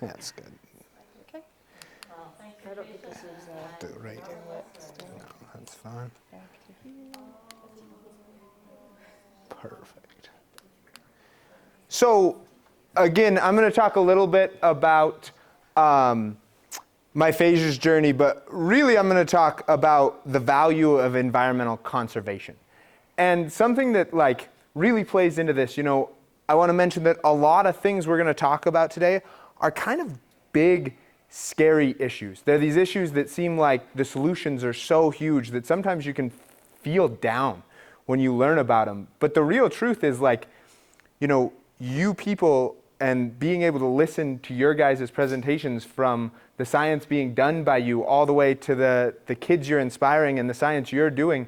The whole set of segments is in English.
That's good. Okay. I don't think this is Do it right. No, that's fine. back to here. Perfect. So, again, I'm going to talk a little bit about my Phages journey, but really I'm going to talk about the value of environmental conservation. And something that like really plays into this, you know, I want to mention that a lot of things we're going to talk about today are kind of big, scary issues. They're these issues that seem like the solutions are so huge that sometimes you can feel down when you learn about them. But the real truth is like, you know, you people and being able to listen to your guys' presentations from the science being done by you all the way to the kids you're inspiring and the science you're doing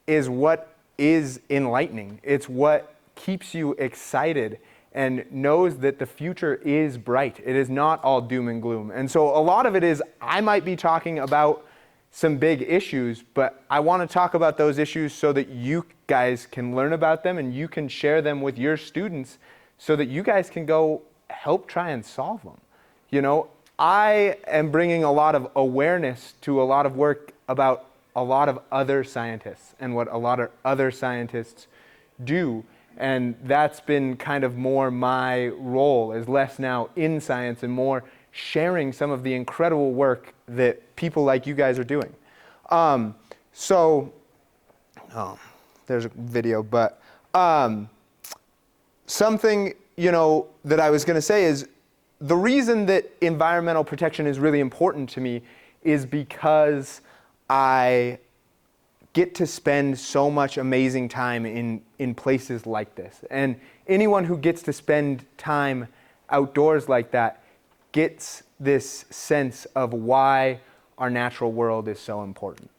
is what is enlightening. It's what keeps you excited and knows that the future is bright. It is not all doom and gloom. And so a lot of it is I might be talking about some big issues, but I want to talk about those issues so that you guys can learn about them and you can share them with your students so that you guys can go help try and solve them. You know, I am bringing a lot of awareness to a lot of work about a lot of other scientists and what a lot of other scientists do. And that's been kind of more my role, is less now in science and more sharing some of the incredible work that people like you guys are doing. There's a video, but something, you know, that I was going to say is the reason that environmental protection is really important to me is because I get to spend so much amazing time in places like this. And anyone who gets to spend time outdoors like that gets this sense of why our natural world is so important.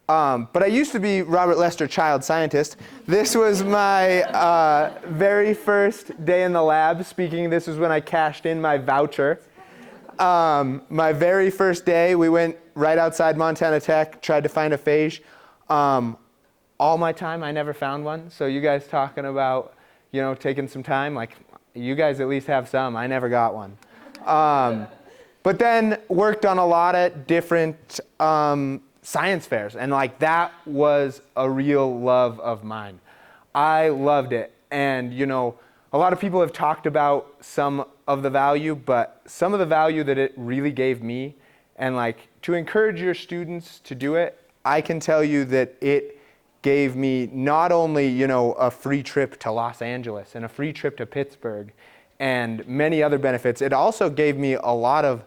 But I used to be Robert Lester Child Scientist. This was my very first day in the lab speaking. This was when I cashed in my voucher. My very first day, we went right outside Montana Tech, tried to find a phage. All my time, I never found one. So you guys talking about, you know, taking some time, like you guys at least have some. I never got one. But then worked on a lot of different science fairs, and like that was a real love of mine. I loved it, and you know, a lot of people have talked about some of the value, but some of the value that it really gave me, and like to encourage your students to do it, I can tell you that it gave me not only, you know, a free trip to Los Angeles and a free trip to Pittsburgh and many other benefits. It also gave me a lot of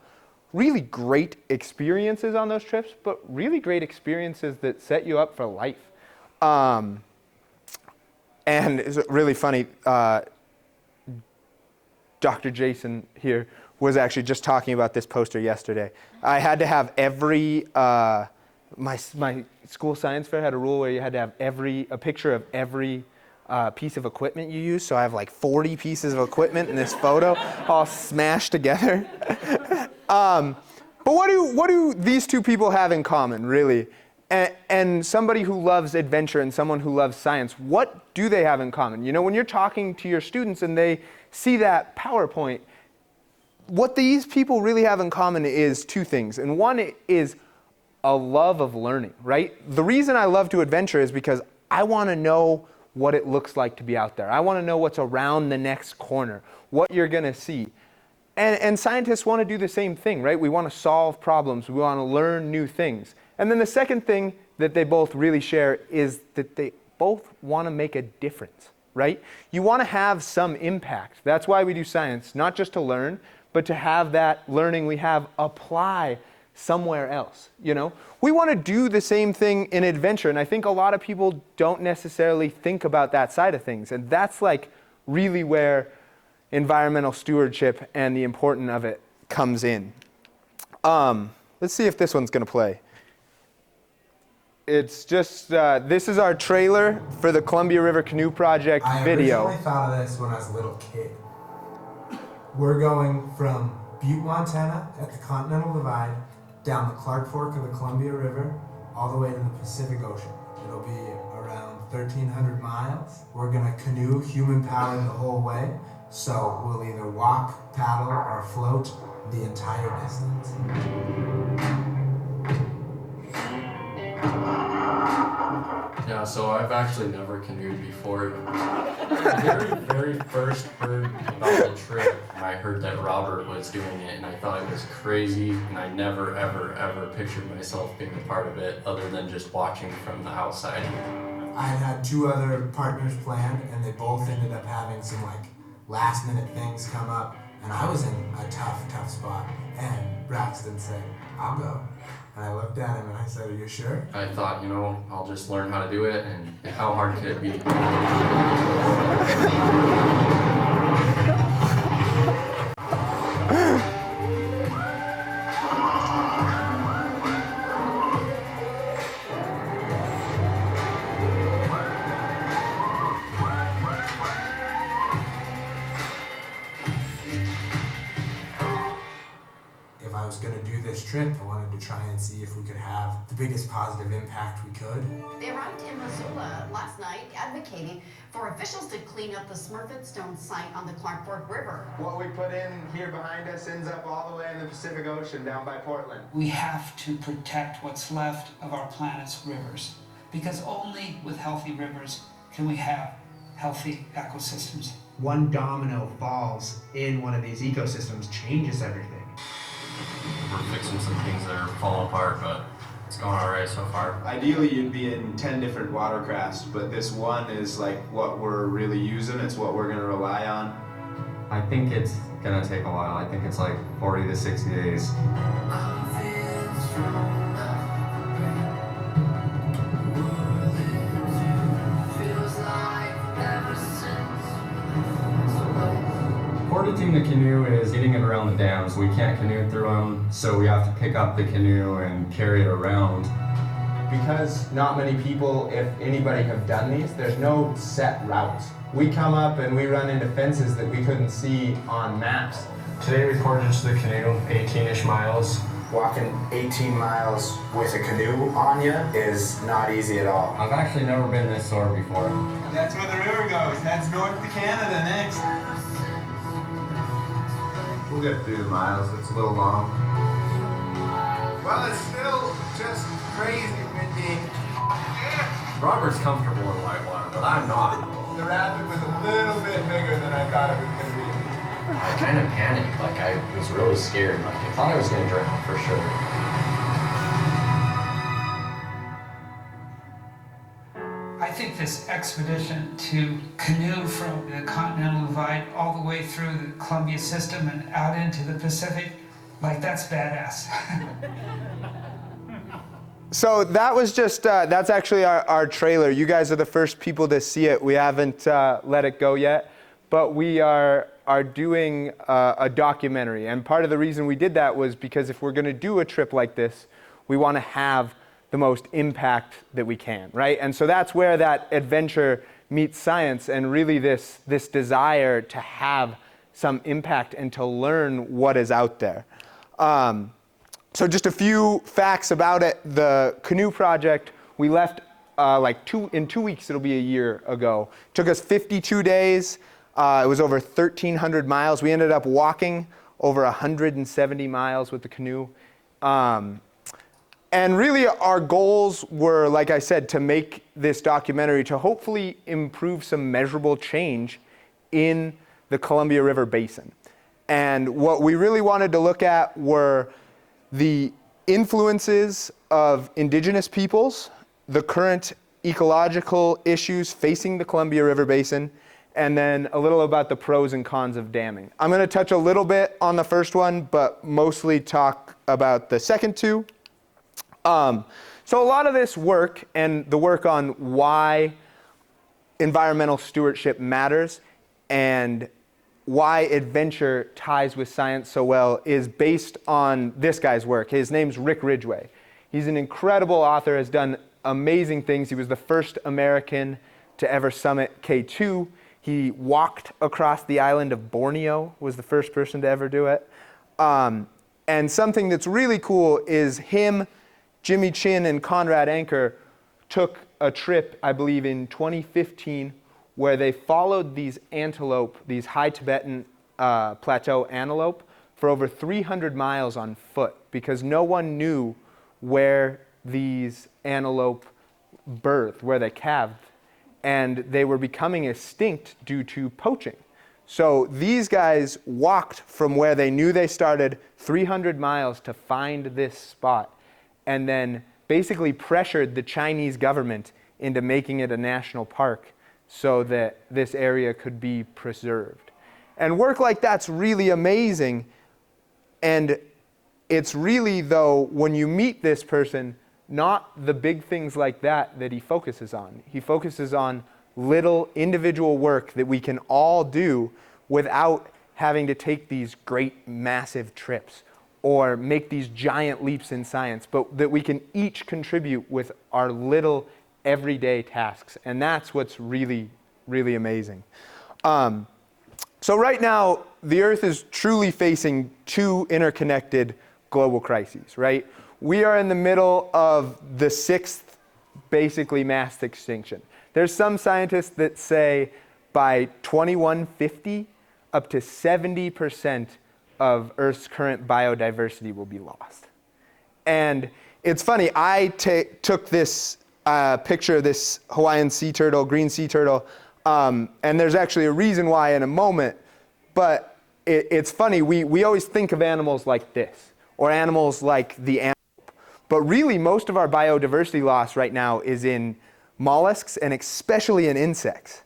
really great experiences on those trips, but really great experiences that set you up for life. And it's really funny, Dr. Jason here was actually just talking about this poster yesterday. I had to have every, my school science fair had a rule where you had to have a picture of every piece of equipment you use. So I have like 40 pieces of equipment in this photo all smashed together. But what do these two people have in common, really? And somebody who loves adventure and someone who loves science, what do they have in common? You know, when you're talking to your students and they see that PowerPoint, what these people really have in common is two things. And one is a love of learning, right? The reason I love to adventure is because I want to know what it looks like to be out there. I want to know what's around the next corner, what you're going to see. And scientists want to do the same thing, right? We want to solve problems. We want to learn new things. And then the second thing that they both really share is that they both want to make a difference, right? You want to have some impact. That's why we do science, not just to learn, but to have that learning we have apply somewhere else, you know? We want to do the same thing in adventure, and I think a lot of people don't necessarily think about that side of things, and that's like really where environmental stewardship and the importance of it comes in. Let's see if this one's going to play. It's just, this is our trailer for the Columbia River Canoe Project video. I originally thought of this when I was a little kid. We're going from Butte, Montana at the Continental Divide down the Clark Fork of the Columbia River all the way to the Pacific Ocean. It'll be around 1,300 miles. We're going to canoe human-powered the whole way. So we'll either walk, paddle, or float the entire distance. Yeah, so I've actually never canoed before. The very first heard about the trip, I heard that Robert was doing it, and I thought it was crazy, and I never, ever pictured myself being a part of it, other than just watching from the outside. I had 2 other partners planned, and they both ended up having some last minute things come up, and I was in a tough spot. And Braxton said, "I'll go." And I looked at him and I said, "Are you sure?" I thought, I'll just learn how to do it, and how hard could it be? If I was going to do this trip, I wanted to try and see if we could have the biggest positive impact we could. They arrived in Missoula last night advocating for officials to clean up the Smurfit site on the Clark Fork River. What we put in here behind us ends up all the way in the Pacific Ocean down by Portland. We have to protect what's left of our planet's rivers, because only with healthy rivers can we have healthy ecosystems. One domino falls in one of these ecosystems changes everything. We're fixing some things that are falling apart, but it's going all right so far. Ideally, you'd be in 10 different watercrafts, but this one is what we're really using. It's what we're going to rely on. I think it's gonna take a while. I think it's 40 to 60 days. Portaging the canoe is getting it around the dams. We can't canoe through them, so we have to pick up the canoe and carry it around. Because not many people, if anybody, have done these, there's no set routes. We come up and we run into fences that we couldn't see on maps. Today we portaged the canoe 18-ish miles. Walking 18 miles with a canoe on you is not easy at all. I've actually never been this sore before. That's where the river goes. That's north to Canada next. We'll get through the miles. It's a little long. Well, it's still just crazy windy. Robert's comfortable in white water, but I'm not. The rapid was a little bit bigger than I thought it was going to be. I kind of panicked, I was really scared. I thought I was gonna drown for sure. I think this expedition to canoe from the continental divide all the way through the Columbia system and out into the Pacific, that's badass. So that was just, that's actually our trailer. You guys are the first people to see it. We haven't let it go yet, but we are doing a documentary. And part of the reason we did that was because if we're gonna do a trip like this, we wanna have the most impact that we can, right? And so that's where that adventure meets science, and really this desire to have some impact and to learn what is out there. So just a few facts about it. The canoe project, we left in 2 weeks, it'll be a year ago. Took us 52 days. It was over 1,300 miles. We ended up walking over 170 miles with the canoe. And really our goals were, like I said, to make this documentary to hopefully improve some measurable change in the Columbia River Basin. And what we really wanted to look at were the influences of indigenous peoples, the current ecological issues facing the Columbia River Basin, and then a little about the pros and cons of damming. I'm going to touch a little bit on the first one, but mostly talk about the second two. So a lot of this work and the work on why environmental stewardship matters and why adventure ties with science so well is based on this guy's work. His name's Rick Ridgway. He's an incredible author, has done amazing things. He was the first American to ever summit K2. He walked across the island of Borneo, was the first person to ever do it. And something that's really cool is him, Jimmy Chin, and Conrad Anker took a trip, I believe in 2015, where they followed these antelope, these high Tibetan plateau antelope, for over 300 miles on foot because no one knew where these antelope birthed, where they calved, and they were becoming extinct due to poaching. So these guys walked from where they knew they started 300 miles to find this spot, and then basically pressured the Chinese government into making it a national park so that this area could be preserved. And work like that's really amazing. And it's really, though, when you meet this person, not the big things like that that he focuses on. He focuses on little individual work that we can all do without having to take these great massive trips or make these giant leaps in science, but that we can each contribute with our little everyday tasks. And that's what's really, really amazing. So right now, the Earth is truly facing two interconnected global crises, right? We are in the middle of the sixth, basically, mass extinction. There's some scientists that say by 2150, up to 70% of Earth's current biodiversity will be lost. And it's funny, I took this picture of this Hawaiian sea turtle, green sea turtle, and there's actually a reason why in a moment, but it's funny, we always think of animals like this, or animals like the antelope. But really, most of our biodiversity loss right now is in mollusks and especially in insects.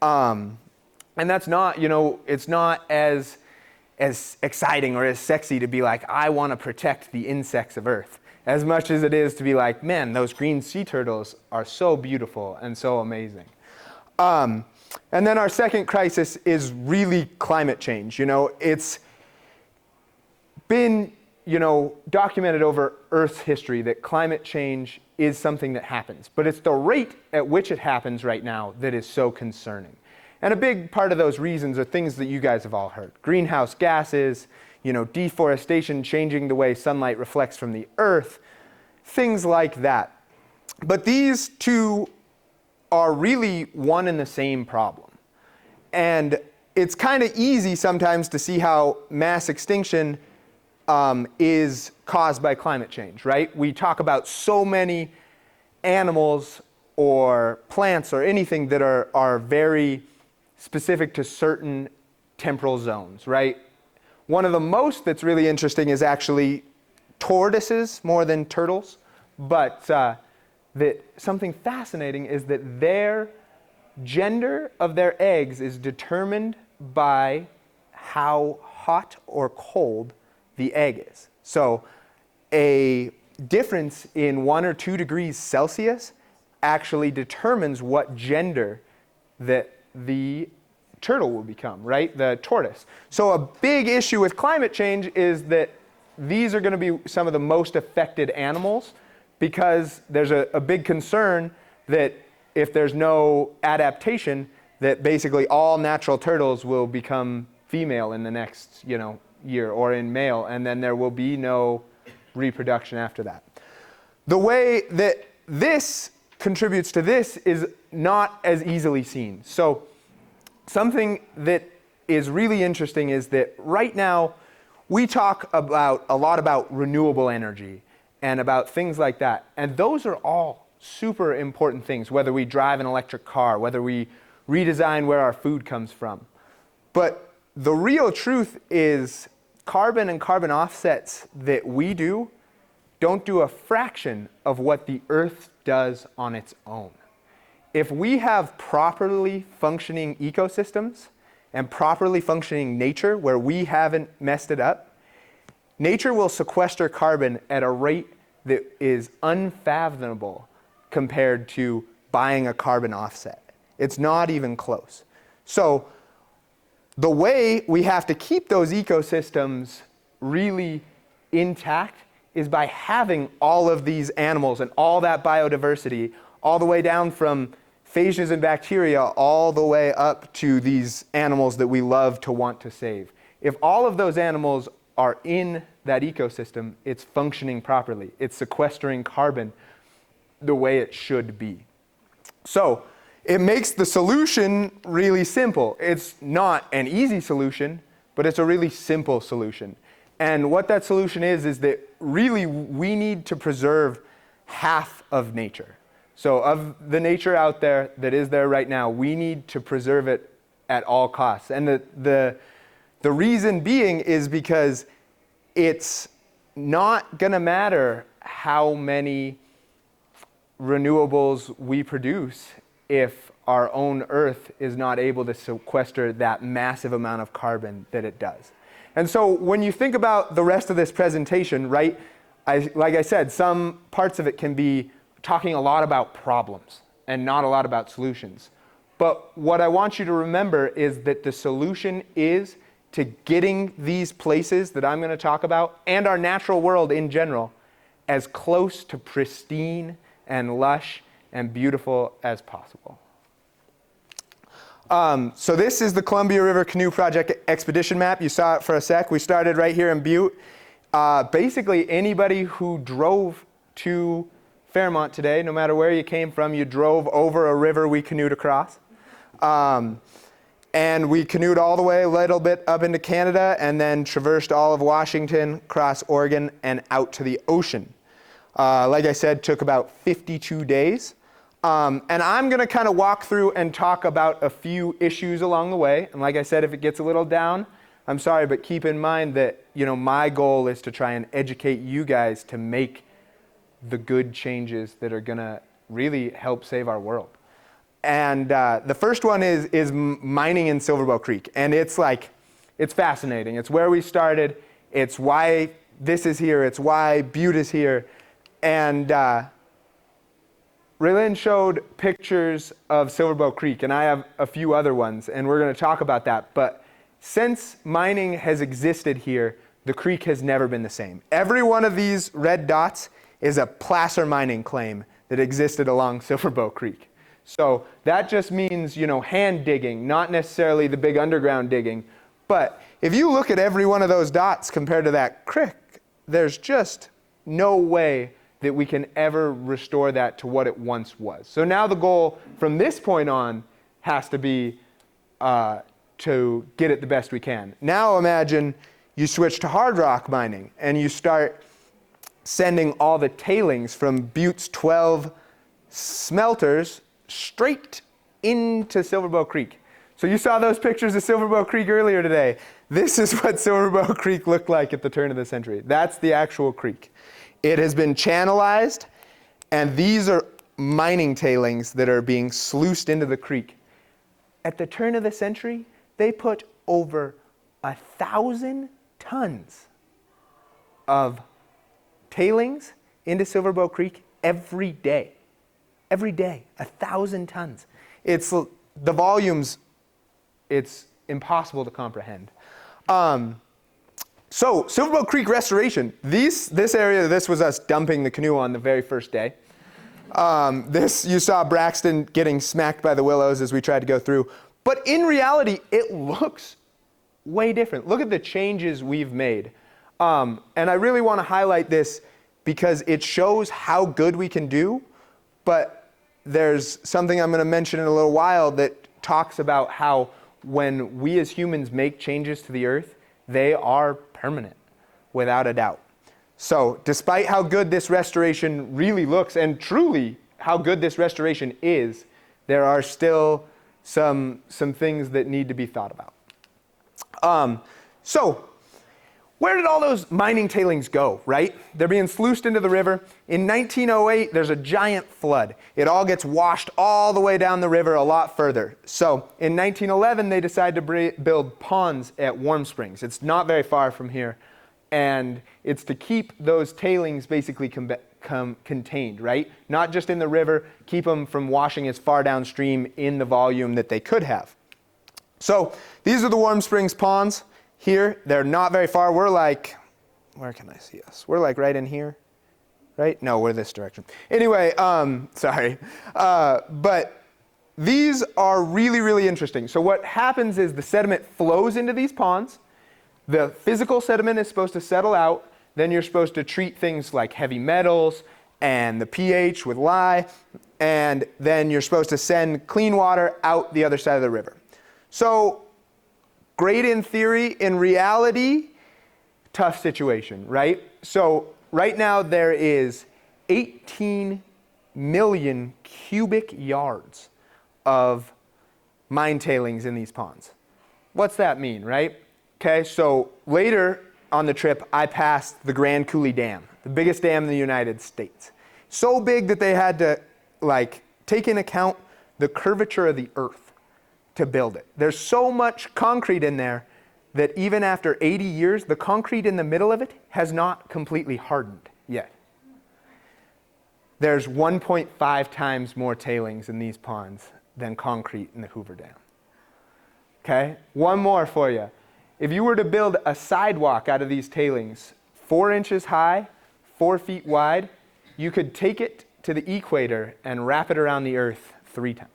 And that's not, it's not as exciting or as sexy to be like, I want to protect the insects of Earth, as much as it is to be like, man, those green sea turtles are so beautiful and so amazing. And then our second crisis is really climate change. It's been, documented over Earth's history that climate change is something that happens. But it's the rate at which it happens right now that is so concerning. And a big part of those reasons are things that you guys have all heard. Greenhouse gases, deforestation, changing the way sunlight reflects from the Earth, things like that. But these two are really one and the same problem. And it's kind of easy sometimes to see how mass extinction is caused by climate change, right? We talk about so many animals or plants or anything that are very specific to certain temporal zones, right? One of the most that's really interesting is actually tortoises more than turtles, but that something fascinating is that their gender of their eggs is determined by how hot or cold the egg is. So a difference in 1 or 2 degrees Celsius actually determines what gender that the turtle will become, right? The tortoise. So a big issue with climate change is that these are going to be some of the most affected animals because there's a big concern that if there's no adaptation, that basically all natural turtles will become female in the next, year, or in male, and then there will be no reproduction after that. The way that this contributes to this is not as easily seen. So something that is really interesting is that right now we talk a lot about renewable energy and about things like that. And those are all super important things, whether we drive an electric car, whether we redesign where our food comes from. But the real truth is carbon and carbon offsets that we do don't do a fraction of what the Earth does on its own. If we have properly functioning ecosystems and properly functioning nature where we haven't messed it up, nature will sequester carbon at a rate that is unfathomable compared to buying a carbon offset. It's not even close. So the way we have to keep those ecosystems really intact is by having all of these animals and all that biodiversity, all the way down from phages and bacteria all the way up to these animals that we love to want to save. If all of those animals are in that ecosystem, it's functioning properly. It's sequestering carbon the way it should be. So it makes the solution really simple. It's not an easy solution, but it's a really simple solution. And what that solution is that really we need to preserve half of nature. So of the nature out there that is there right now, we need to preserve it at all costs. And the reason being is because it's not going to matter how many renewables we produce if our own Earth is not able to sequester that massive amount of carbon that it does. And so when you think about the rest of this presentation, right, like I said, some parts of it can be talking a lot about problems and not a lot about solutions. But what I want you to remember is that the solution is to getting these places that I'm going to talk about and our natural world in general as close to pristine and lush and beautiful as possible. So this is the Columbia River Canoe Project expedition map. You saw it for a sec. We started right here in Butte. Basically, anybody who drove to Fairmont today, no matter where you came from, you drove over a river we canoed across. And we canoed all the way a little bit up into Canada and then traversed all of Washington, across Oregon, and out to the ocean. Like I said, took about 52 days. And I'm going to kind of walk through and talk about a few issues along the way. And like I said, if it gets a little down, I'm sorry, but keep in mind that, you know, my goal is to try and educate you guys to make the good changes that are going to really help save our world. And the first one is mining in Silverbow Creek. And it's fascinating. It's where we started. It's why this is here. It's why Butte is here. And Raylene showed pictures of Silverbow Creek, and I have a few other ones, and we're going to talk about that. But since mining has existed here, the creek has never been the same. Every one of these red dots is a placer mining claim that existed along Silverbow Creek. So that just means, you know, hand digging, not necessarily the big underground digging. But if you look at every one of those dots compared to that creek, there's just no way that we can ever restore that to what it once was. So now the goal from this point on has to be to get it the best we can. Now imagine you switch to hard rock mining and you start sending all the tailings from Butte's 12 smelters straight into Silverbow Creek. So you saw those pictures of Silverbow Creek earlier today. This is what Silverbow Creek looked like at the turn of the century. That's the actual creek. It has been channelized, and these are mining tailings that are being sluiced into the creek. At the turn of the century, they put over 1,000 tons of tailings into Silverbow Creek every day. Every day, 1,000 tons. It's the volumes, it's impossible to comprehend. So Silverbow Creek restoration, this area, this was us dumping the canoe on the very first day. This, you saw Braxton getting smacked by the willows as we tried to go through. But in reality, it looks way different. Look at the changes we've made. And I really want to highlight this because it shows how good we can do. But there's something I'm going to mention in a little while that talks about how when we as humans make changes to the earth, they are permanent, without a doubt. So despite how good this restoration really looks, and truly how good this restoration is, there are still some things that need to be thought about. So where did all those mining tailings go, right? They're being sluiced into the river. In 1908, there's a giant flood. It all gets washed all the way down the river a lot further. So in 1911, they decide to build ponds at Warm Springs. It's not very far from here. And it's to keep those tailings basically contained, right? Not just in the river, keep them from washing as far downstream in the volume that they could have. So these are the Warm Springs ponds. Here, they're not very far. We're like, where can I see us? We're like right in here, right? No, we're this direction. Anyway, sorry. But these are really, really interesting. So what happens is the sediment flows into these ponds. The physical sediment is supposed to settle out. Then you're supposed to treat things like heavy metals and the pH with lye, and then you're supposed to send clean water out the other side of the river. So great in theory, in reality, tough situation, right? So right now there is 18 million cubic yards of mine tailings in these ponds. What's that mean, right? Okay, so later on the trip, I passed the Grand Coulee Dam, the biggest dam in the United States. So big that they had to take into account the curvature of the earth to build it. There's so much concrete in there that even after 80 years, the concrete in the middle of it has not completely hardened yet. There's 1.5 times more tailings in these ponds than concrete in the Hoover Dam. Okay, one more for you. If you were to build a sidewalk out of these tailings, 4 inches high, 4 feet wide, you could take it to the equator and wrap it around the earth 3 times.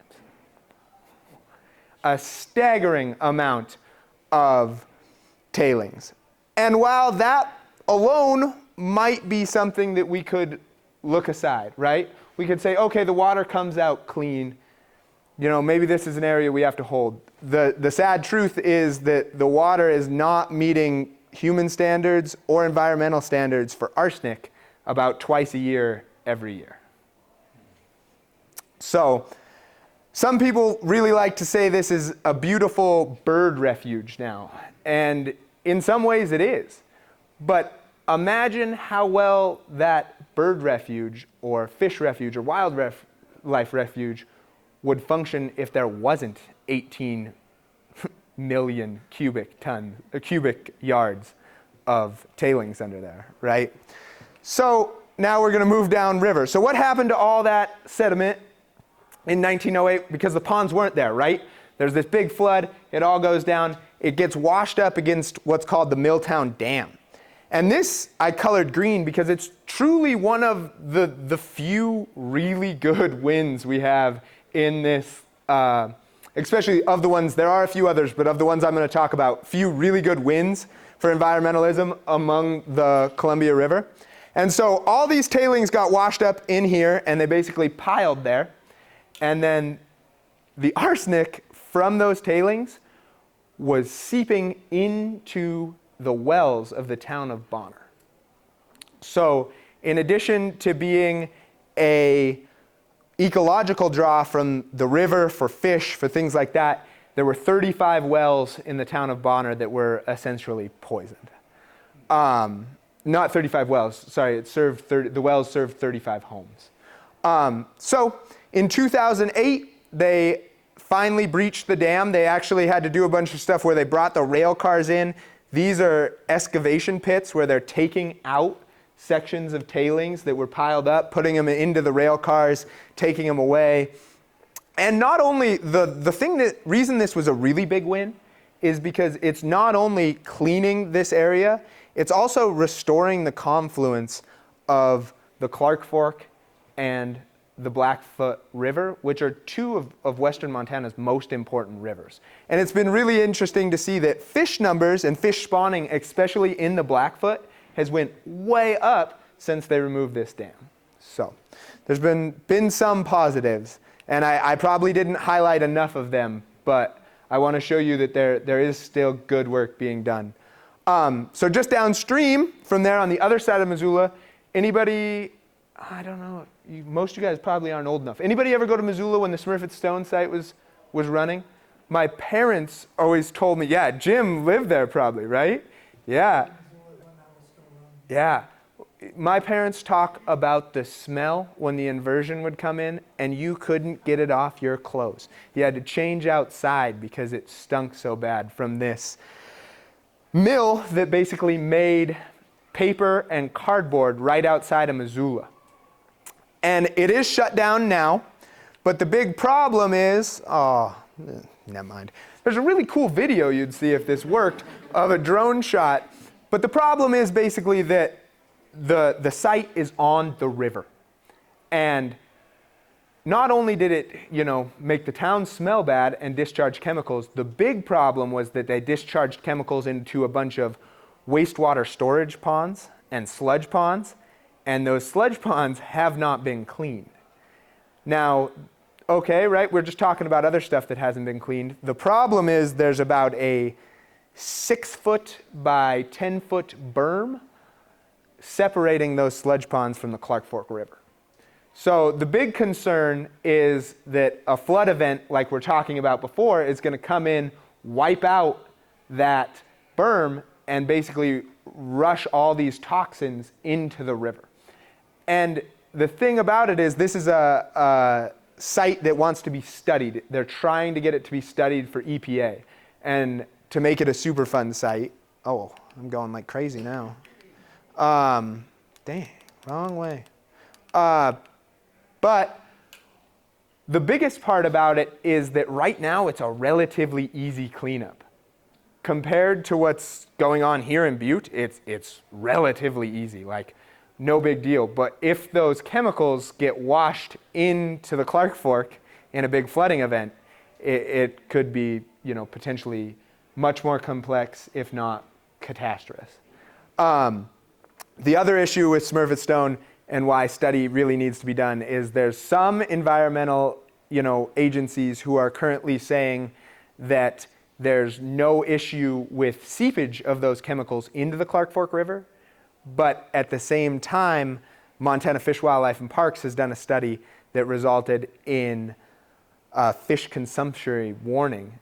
A staggering amount of tailings. And while that alone might be something that we could look aside, right? We could say, okay, the water comes out clean. Maybe this is an area we have to hold. The sad truth is that the water is not meeting human standards or environmental standards for arsenic about twice a year, every year. So, some people really like to say this is a beautiful bird refuge now. And in some ways it is. But imagine how well that bird refuge or fish refuge or wildlife refuge would function if there wasn't 18 million cubic yards of tailings under there, right? So now we're going to move down river. So what happened to all that sediment in 1908? Because the ponds weren't there, right? There's this big flood. It all goes down. It gets washed up against what's called the Milltown Dam. And this I colored green because it's truly one of the few really good wins we have in this, especially of the ones, there are a few others, but of the ones I'm going to talk about, few really good wins for environmentalism among the Columbia River. And so all these tailings got washed up in here, and they basically piled there. And then the arsenic from those tailings was seeping into the wells of the town of Bonner. So in addition to being a ecological draw from the river for fish, for things like that, there were 35 wells in the town of Bonner that were essentially poisoned. Not 35 wells, sorry, the wells served 35 homes. So in 2008, they finally breached the dam. They actually had to do a bunch of stuff where they brought the rail cars in. These are excavation pits where they're taking out sections of tailings that were piled up, putting them into the rail cars, taking them away. And not only, reason this was a really big win is because it's not only cleaning this area, it's also restoring the confluence of the Clark Fork and the Blackfoot River, which are 2 of western Montana's most important rivers. And it's been really interesting to see that fish numbers and fish spawning, especially in the Blackfoot, has went way up since they removed this dam. So there's been some positives, and I probably didn't highlight enough of them, but I want to show you that there is still good work being done. So just downstream from there on the other side of Missoula, anybody, I don't know, most of you guys probably aren't old enough. Anybody ever go to Missoula when the Smurfett Stone site was running? My parents always told me, yeah, Jim lived there probably, right? Yeah. Yeah. My parents talk about the smell when the inversion would come in, and you couldn't get it off your clothes. You had to change outside because it stunk so bad from this mill that basically made paper and cardboard right outside of Missoula. And it is shut down now, but the big problem is, never mind. There's a really cool video you'd see if this worked of a drone shot. But the problem is basically that the site is on the river. And not only did it, make the town smell bad and discharge chemicals, the big problem was that they discharged chemicals into a bunch of wastewater storage ponds and sludge ponds. and those sludge ponds have not been cleaned. Now, okay, right, we're just talking about other stuff that hasn't been cleaned. The problem is there's about a 6-foot by 10-foot berm separating those sludge ponds from the Clark Fork River. So the big concern is that a flood event like we're talking about before is going to come in, wipe out that berm, and basically rush all these toxins into the river. And the thing about it is this is a site that wants to be studied. They're trying to get it to be studied for EPA and to make it a Superfund site. Oh, I'm going like crazy now. Dang, wrong way. But the biggest part about it is that right now it's a relatively easy cleanup. Compared to what's going on here in Butte, it's relatively easy, like no big deal. But if those chemicals get washed into the Clark Fork in a big flooding event, it could be, potentially much more complex, if not catastrophic. The other issue with Smurfit Stone and why study really needs to be done is there's some environmental, agencies who are currently saying that there's no issue with seepage of those chemicals into the Clark Fork River, but at the same time, Montana Fish, Wildlife, and Parks has done a study that resulted in a fish consumption warning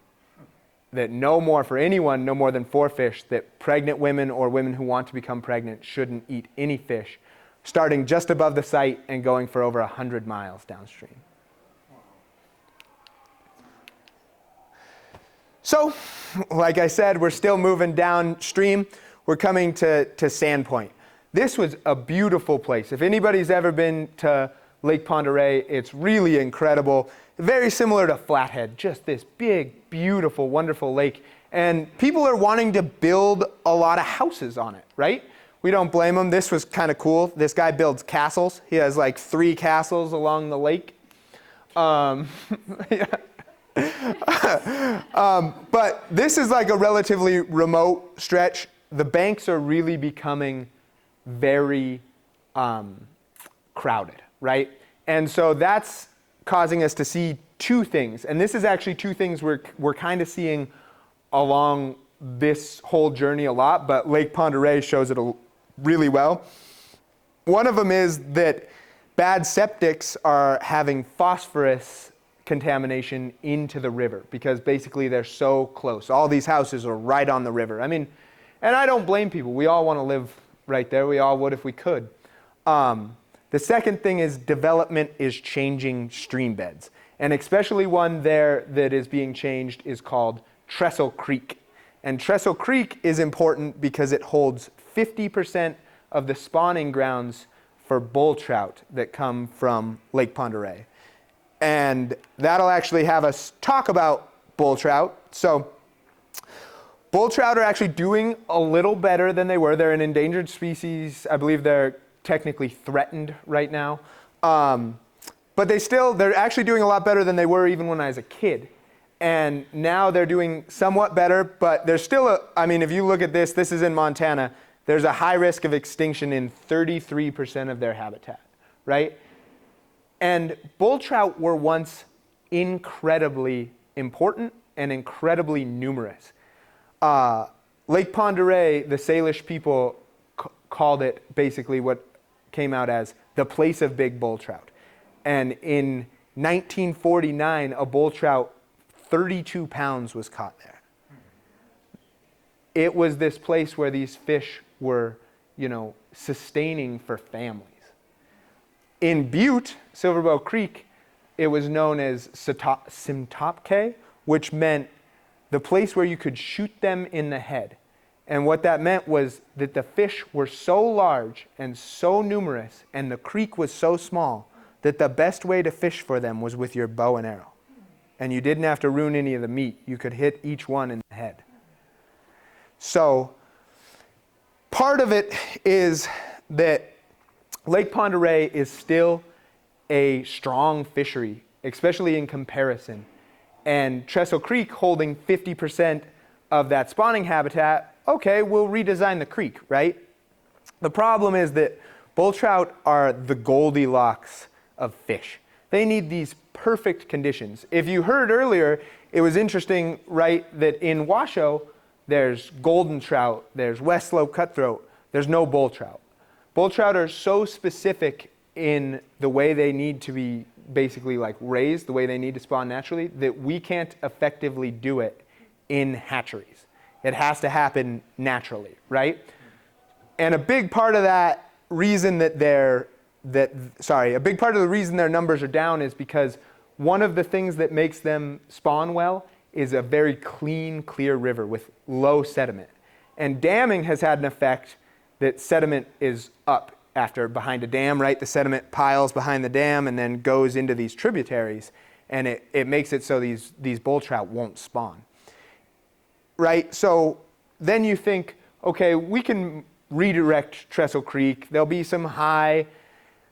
that no more for anyone, no more than 4 fish, that pregnant women or women who want to become pregnant shouldn't eat any fish, starting just above the site and going for over 100 miles downstream. So, like I said, we're still moving downstream. We're coming to Sandpoint. This was a beautiful place. If anybody's ever been to Lake Pend Oreille, it's really incredible. Very similar to Flathead, just this big, beautiful, wonderful lake. And people are wanting to build a lot of houses on it, right? We don't blame them. This was kind of cool. This guy builds castles. He has like 3 castles along the lake. But this is like a relatively remote stretch. The banks are really becoming very crowded, right? And so that's causing us to see 2 things. And this is actually 2 things we're kind of seeing along this whole journey a lot, but Lake Pend Oreille shows it really well. One of them is that bad septics are having phosphorus contamination into the river because basically they're so close. All these houses are right on the river. I mean, and I don't blame people. We all want to live right there. We all would if we could. The second thing is development is changing stream beds. And especially one there that is being changed is called Trestle Creek. And Trestle Creek is important because it holds 50% of the spawning grounds for bull trout that come from Lake Pend Oreille. And that'll actually have us talk about bull trout. So bull trout are actually doing a little better than they were. They're an endangered species. I believe they're technically threatened right now. But they're actually doing a lot better than they were even when I was a kid. And now they're doing somewhat better, but there's still if you look at this is in Montana. There's a high risk of extinction in 33% of their habitat, right? And bull trout were once incredibly important and incredibly numerous. Lake Pend Oreille, the Salish people called it basically what came out as the place of big bull trout. And in 1949, a bull trout 32 pounds was caught there. It was this place where these fish were, sustaining for families. In Butte, Silverbow Creek, it was known as Simtopke, which meant the place where you could shoot them in the head. And what that meant was that the fish were so large and so numerous, and the creek was so small, that the best way to fish for them was with your bow and arrow. And you didn't have to ruin any of the meat. You could hit each one in the head. So part of it is that Lake Pend Oreille is still a strong fishery, especially in comparison. And Trestle Creek holding 50% of that spawning habitat, okay, we'll redesign the creek, right? The problem is that Bull trout are the Goldilocks of fish. They need these perfect conditions. If you heard earlier, it was interesting, right, that in Washoe, there's golden trout, there's West Slope cutthroat, there's no bull trout. Bull trout are so specific in the way they need to be basically like raised, the way they need to spawn naturally, that we can't effectively do it in hatcheries. It has to happen naturally, right? And a big part of that reason a big part of the reason their numbers are down is because one of the things that makes them spawn well is a very clean, clear river with low sediment. And damming has had an effect that sediment is up behind a dam, right? The sediment piles behind the dam and then goes into these tributaries, and it makes it so these bull trout won't spawn, right? So then you think, okay, we can redirect Trestle Creek. There'll be some high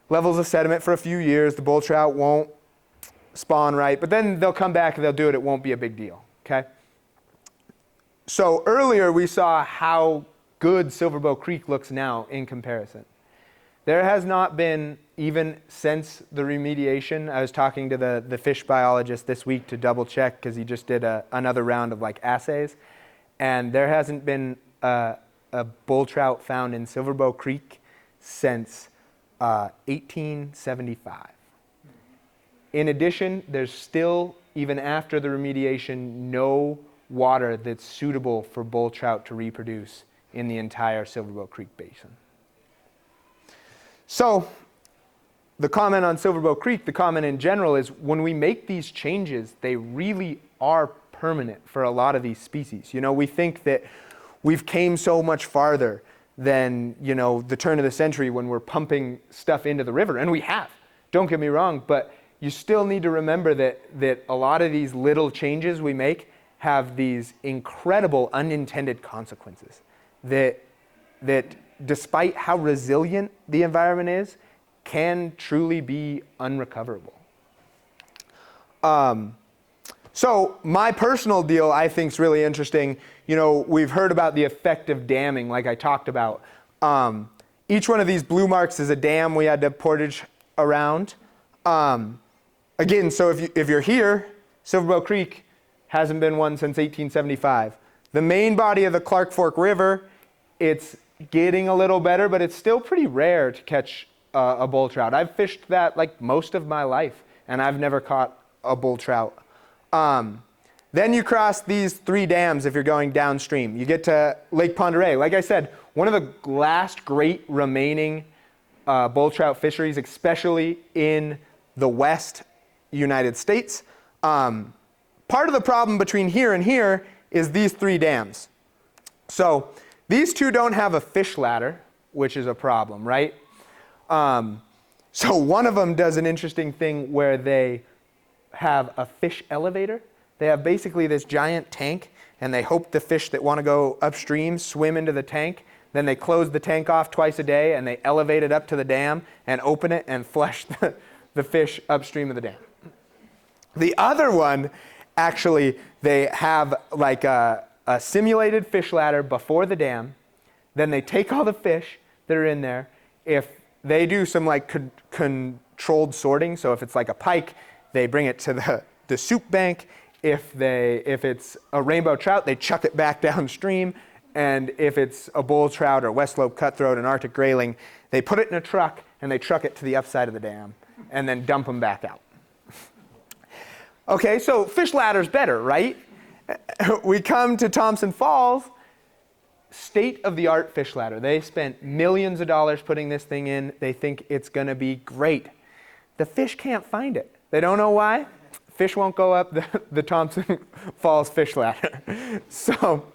levels of sediment for a few years. The bull trout won't spawn right, but then they'll come back and they'll do it. It won't be a big deal, okay? So earlier we saw how good Silverbow Creek looks now in comparison. There has not been, even since the remediation, I was talking to the fish biologist this week to double check because he just did another round of like assays, and there hasn't been a bull trout found in Silverbow Creek since 1875. In addition, there's still, even after the remediation, no water that's suitable for bull trout to reproduce in the entire Silverbow Creek basin. So the comment on Silverbow Creek, the comment in general is when we make these changes, they really are permanent for a lot of these species. You know, we think that we've came so much farther than, you know, the turn of the century when we're pumping stuff into the river, and we have. Don't get me wrong, but you still need to remember that a lot of these little changes we make have these incredible unintended consequences that despite how resilient the environment is, can truly be unrecoverable. So my personal deal I think is really interesting. You know, we've heard about the effect of damming like I talked about. Each one of these blue marks is a dam we had to portage around. Again, so if you're here, Silverbow Creek hasn't been one since 1875. The main body of the Clark Fork River, it's getting a little better, but it's still pretty rare to catch a bull trout. I've fished that like most of my life, and I've never caught a bull trout. Then you cross these 3 dams if you're going downstream. You get to Lake Pend Oreille. Like I said, one of the last great remaining bull trout fisheries, especially in the West United States. Part of the problem between here and here is these 3 dams. So these 2 don't have a fish ladder, which is a problem, right? So one of them does an interesting thing where they have a fish elevator. They have basically this giant tank, and they hope the fish that want to go upstream swim into the tank. Then they close the tank off twice a day, and they elevate it up to the dam and open it and flush the fish upstream of the dam. The other one, actually, they have like a simulated fish ladder before the dam. Then they take all the fish that are in there. If they do some like controlled sorting, so if it's like a pike, they bring it to the soup bank. If it's a rainbow trout, they chuck it back downstream. And if it's a bull trout or West Slope cutthroat and Arctic grayling, they put it in a truck and they truck it to the upside of the dam and then dump them back out. Okay, so fish ladder's better, right? We come to Thompson Falls, state-of-the-art fish ladder. They spent millions of dollars putting this thing in. They think it's going to be great. The fish can't find it. They don't know why. Fish won't go up the Thompson Falls fish ladder. So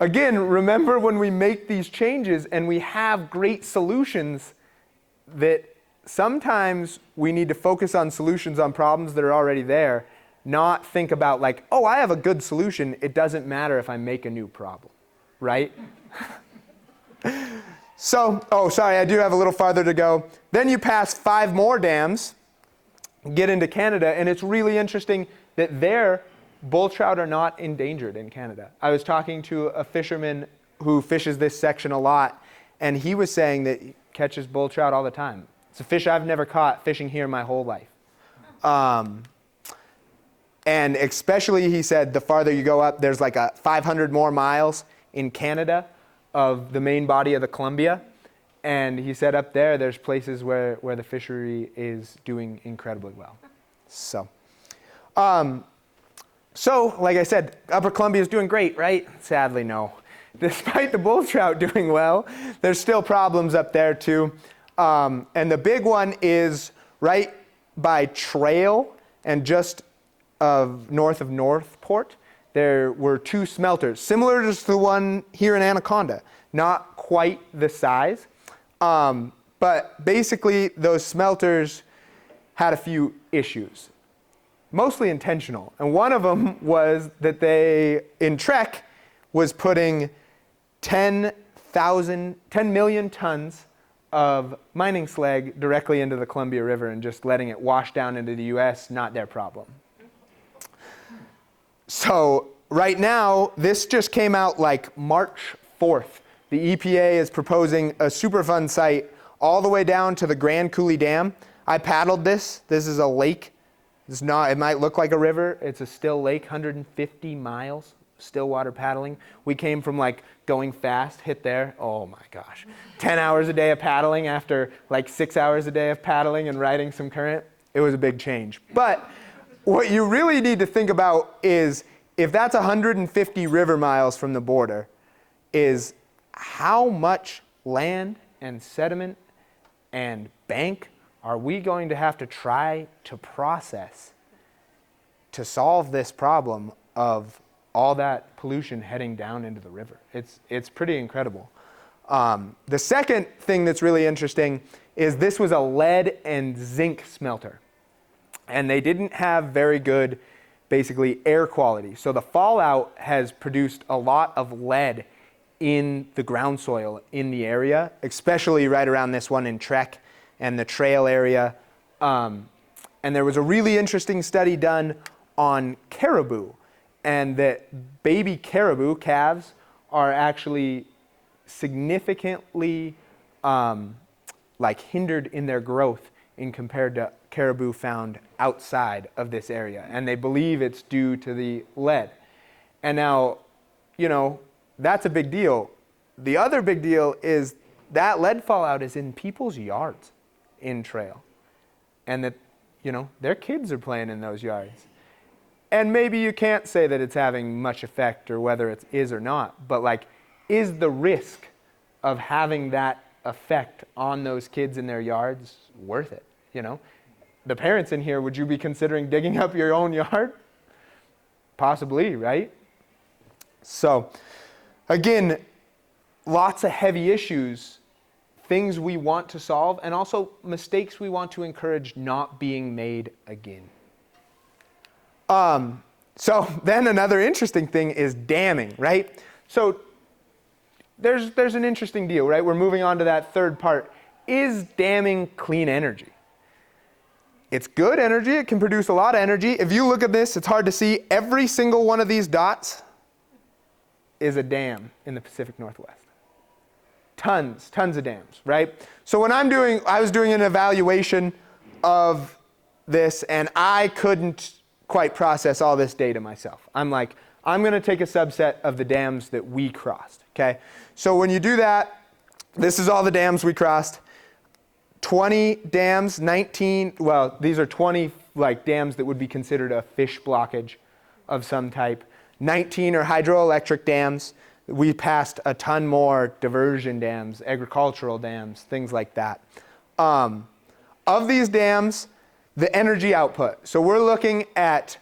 again, remember when we make these changes and we have great solutions, that sometimes we need to focus on solutions on problems that are already there, not think about like, oh, I have a good solution. It doesn't matter if I make a new problem, right? So, oh, sorry, I do have a little farther to go. Then you pass 5 more dams, get into Canada, and it's really interesting that there, bull trout are not endangered in Canada. I was talking to a fisherman who fishes this section a lot, and he was saying that catches bull trout all the time. It's a fish I've never caught fishing here my whole life. And especially, he said, the farther you go up, there's like 500 more miles in Canada of the main body of the Columbia. And he said up there, there's places where the fishery is doing incredibly well. So, like I said, Upper Columbia is doing great, right? Sadly, no. Despite the bull trout doing well, there's still problems up there too. And the big one is right by Trail and just north of Northport. There were 2 smelters, similar to the one here in Anaconda, not quite the size. But basically, those smelters had a few issues, mostly intentional. And one of them was that in Trek, was putting 10 million tons of mining slag directly into the Columbia River and just letting it wash down into the US, not their problem. So right now, this just came out like March 4th. The EPA is proposing a Superfund site all the way down to the Grand Coulee Dam. I paddled this. This is a lake. It's not, it might look like a river. It's a still lake, 150 miles, still water paddling. We came from like going fast, hit there. Oh my gosh. 10 hours a day of paddling after like 6 hours a day of paddling and riding some current. It was a big change. But what you really need to think about is, if that's 150 river miles from the border, is how much land and sediment and bank are we going to have to try to process to solve this problem of all that pollution heading down into the river? It's pretty incredible. The second thing that's really interesting is this was a lead and zinc smelter. And they didn't have very good, basically, air quality. So the fallout has produced a lot of lead in the ground soil in the area, especially right around this one in Trek and the Trail area. And there was a really interesting study done on caribou, and that baby caribou calves are actually significantly hindered in their growth in compared to caribou found outside of this area. And they believe it's due to the lead. And now, that's a big deal. The other big deal is that lead fallout is in people's yards in Trail. And that, their kids are playing in those yards. And maybe you can't say that it's having much effect or whether it is or not, but is the risk of having that effect on those kids in their yards worth it? The parents in here, would you be considering digging up your own yard? Possibly, right? So, again, lots of heavy issues, things we want to solve, and also mistakes we want to encourage not being made again. So then another interesting thing is damming, right? So there's an interesting deal, right? We're moving on to that third part. Is damming clean energy? It's good energy. It can produce a lot of energy. If you look at this, it's hard to see. Every single one of these dots is a dam in the Pacific Northwest. Tons of dams, right? So when I was doing an evaluation of this, and I couldn't quite process all this data myself. I'm like, I'm going to take a subset of the dams that we crossed, okay? So when you do that, this is all the dams we crossed. 20 dams, 19, well, these are 20 dams that would be considered a fish blockage of some type. 19 are hydroelectric dams. We passed a ton more diversion dams, agricultural dams, things like that. Of these dams, the energy output. So we're looking at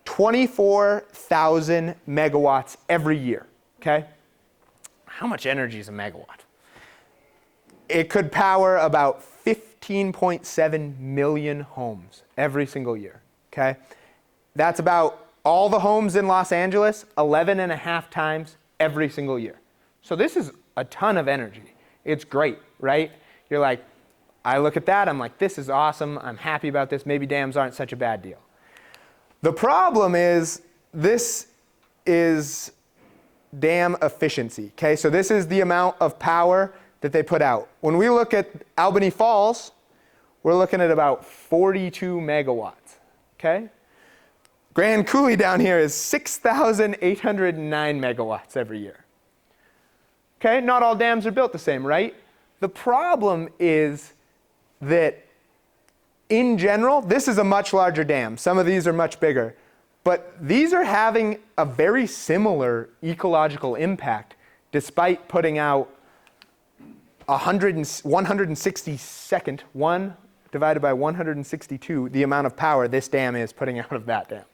24,000 megawatts every year, okay? How much energy is a megawatt? It could power about 15.7 million homes every single year, okay? That's about all the homes in Los Angeles, 11 and a half times every single year. So this is a ton of energy. It's great, right? You're like, I look at that, I'm like, this is awesome, I'm happy about this, maybe dams aren't such a bad deal. The problem is, this is dam efficiency, okay? So this is the amount of power that they put out. When we look at Albany Falls, we're looking at about 42 megawatts, okay? Grand Coulee down here is 6,809 megawatts every year. Okay, not all dams are built the same, right? The problem is that in general, this is a much larger dam. Some of these are much bigger. But these are having a very similar ecological impact despite putting out 162nd, 1 divided by 162, the amount of power this dam is putting out of that dam.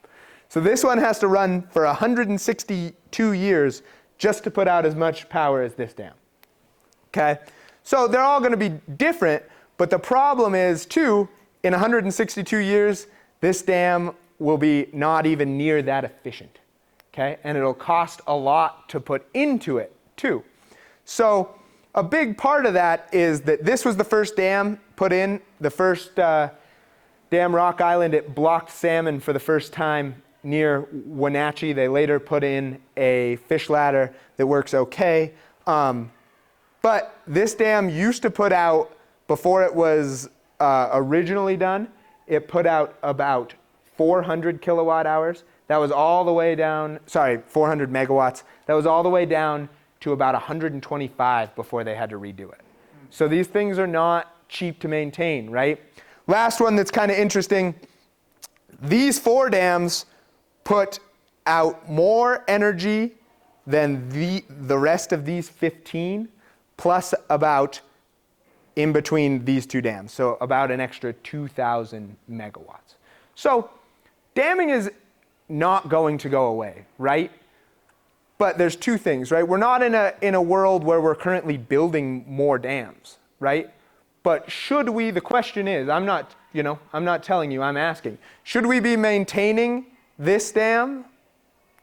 So this one has to run for 162 years just to put out as much power as this dam. Okay? So they're all going to be different, but the problem is, too, in 162 years, this dam will be not even near that efficient. Okay? And it'll cost a lot to put into it, too. So a big part of that is that this was the first dam put in, the first dam, Rock Island. It blocked salmon for the first time near Wenatchee. They later put in a fish ladder that works okay. But this dam used to put out, before it was originally done, it put out about 400 kilowatt hours. That was all the way down, 400 megawatts. That was all the way down to about 125 before they had to redo it. So these things are not cheap to maintain, right? Last one that's kind of interesting, these 4 dams put out more energy than the rest of these 15, plus about in between these 2 dams, so about an extra 2,000 megawatts. So damming is not going to go away, right? But there's 2 things, right? We're not in a world where we're currently building more dams, right? But should we, the question is, I'm not telling you, I'm asking, should we be maintaining this dam?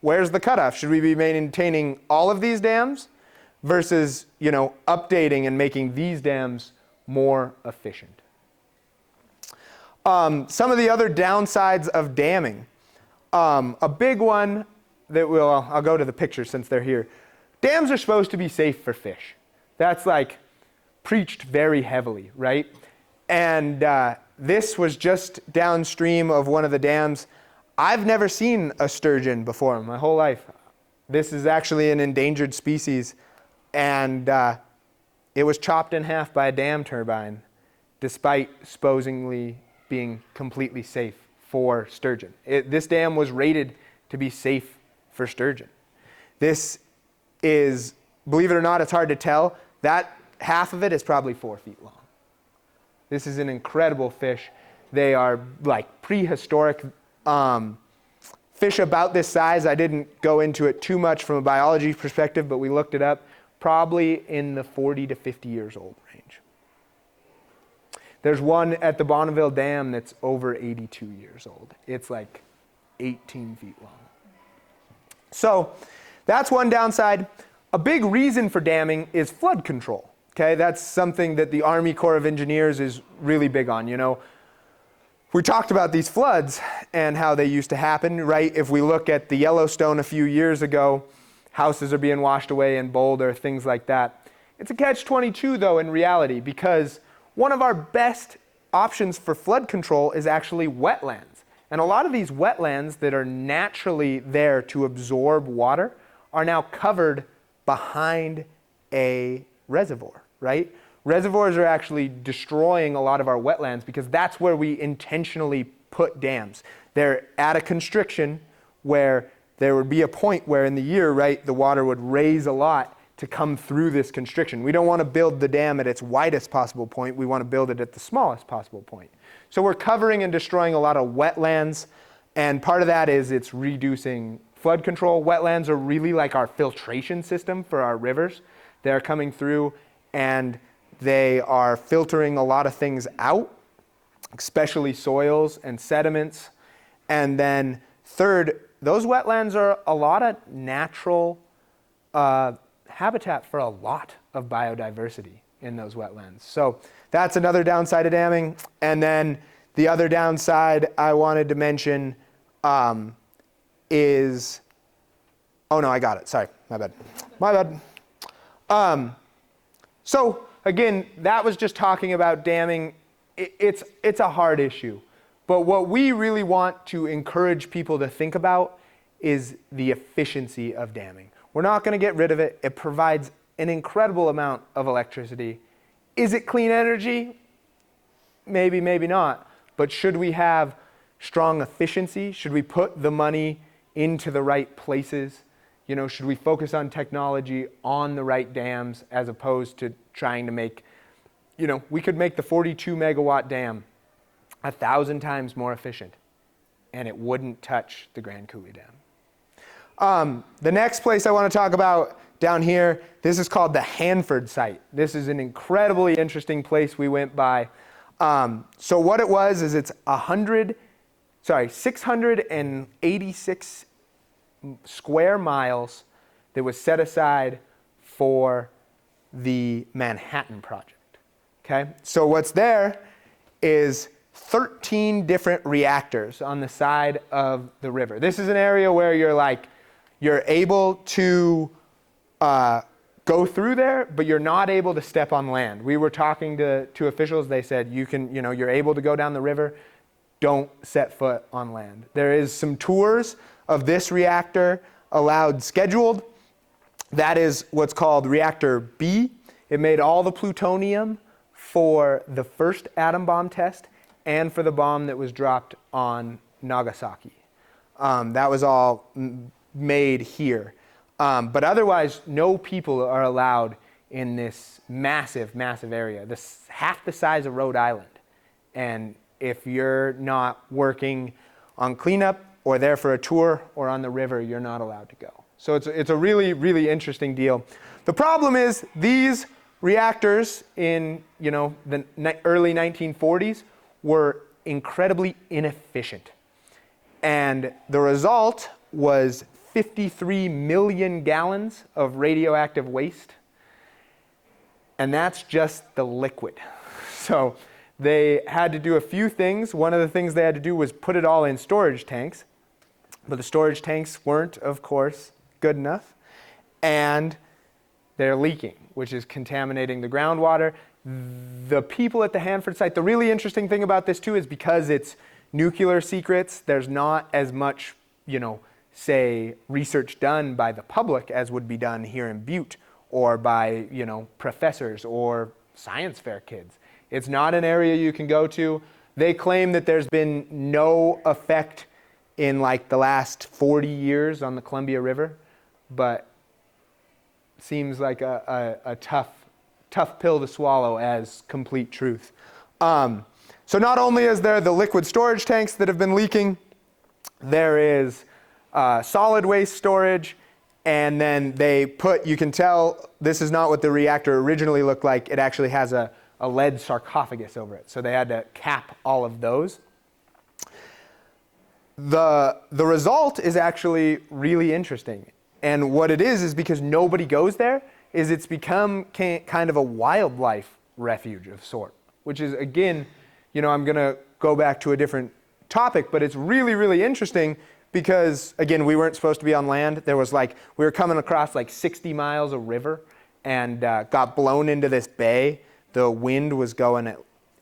Where's the cutoff? Should we be maintaining all of these dams versus, updating and making these dams more efficient? Some of the other downsides of damming. A big one that I'll go to the picture since they're here. Dams are supposed to be safe for fish. That's like preached very heavily, right? And this was just downstream of one of the dams. I've never seen a sturgeon before in my whole life. This is actually an endangered species, and it was chopped in half by a dam turbine, despite supposedly being completely safe for sturgeon. This dam was rated to be safe for sturgeon. This is, believe it or not, it's hard to tell, that half of it is probably 4 feet long. This is an incredible fish. They are like prehistoric fish about this size. I didn't go into it too much from a biology perspective, but we looked it up. Probably in the 40 to 50 years old range. There's one at the Bonneville Dam that's over 82 years old. It's like 18 feet long. So that's one downside. A big reason for damming is flood control. Okay, that's something that the Army Corps of Engineers is really big on. We talked about these floods and how they used to happen, right? If we look at the Yellowstone a few years ago, houses are being washed away in Boulder, things like that. It's a catch-22 though in reality, because one of our best options for flood control is actually wetlands. And a lot of these wetlands that are naturally there to absorb water are now covered behind a reservoir, right? Reservoirs are actually destroying a lot of our wetlands because that's where we intentionally put dams. They're at a constriction where there would be a point where in the year, right, the water would raise a lot to come through this constriction. We don't want to build the dam at its widest possible point. We want to build it at the smallest possible point. So we're covering and destroying a lot of wetlands, and part of that is it's reducing flood control. Wetlands are really like our filtration system for our rivers. They're coming through and they are filtering a lot of things out, especially soils and sediments. And then third, those wetlands are a lot of natural habitat for a lot of biodiversity in those wetlands. So that's another downside of damming. And then the other downside I wanted to mention is, oh no, I got it. Sorry, my bad. So again, that was just talking about damming. It's a hard issue. But what we really want to encourage people to think about is the efficiency of damming. We're not going to get rid of it. It provides an incredible amount of electricity. Is it clean energy? Maybe, maybe not. But should we have strong efficiency? Should we put the money into the right places? You know, should we focus on technology on the right dams as opposed to trying to make, you know, we could make the 42 megawatt dam 1,000 times more efficient, and it wouldn't touch the Grand Coulee Dam. The next place I want to talk about down here, this is called the Hanford site. This is an incredibly interesting place we went by. So what it was is it's 686 square miles that was set aside for the Manhattan Project. Okay, so what's there is 13 different reactors on the side of the river. This is an area where you're able to go through there, but you're not able to step on land. We were talking to officials. They said you're able to go down the river. Don't set foot on land. There is some tours of this reactor allowed scheduled. That is what's called Reactor B. It made all the plutonium for the first atom bomb test and for the bomb that was dropped on Nagasaki. That was all made here. But otherwise, no people are allowed in this massive, massive area. This half the size of Rhode Island. And if you're not working on cleanup or there for a tour or on the river, you're not allowed to go. So it's a really, really interesting deal. The problem is these reactors in the early 1940s were incredibly inefficient. And the result was 53 million gallons of radioactive waste. And that's just the liquid. So they had to do a few things. One of the things they had to do was put it all in storage tanks. But the storage tanks weren't, of course, good enough. And they're leaking, which is contaminating the groundwater. The people at the Hanford site, the really interesting thing about this too is because it's nuclear secrets, there's not as much, say, research done by the public as would be done here in Butte or by, professors or science fair kids. It's not an area you can go to. They claim that there's been no effect in the last 40 years on the Columbia River, but seems like a tough pill to swallow as complete truth. So not only is there the liquid storage tanks that have been leaking, there is solid waste storage, and then you can tell this is not what the reactor originally looked like. It actually has a lead sarcophagus over it. So they had to cap all of those. The result is actually really interesting. And what it is because nobody goes there, is it's become kind of a wildlife refuge of sort, which is, again, I'm going to go back to a different topic, but it's really, really interesting because, again, we weren't supposed to be on land. There was we were coming across 60 miles of river and got blown into this bay. The wind was going at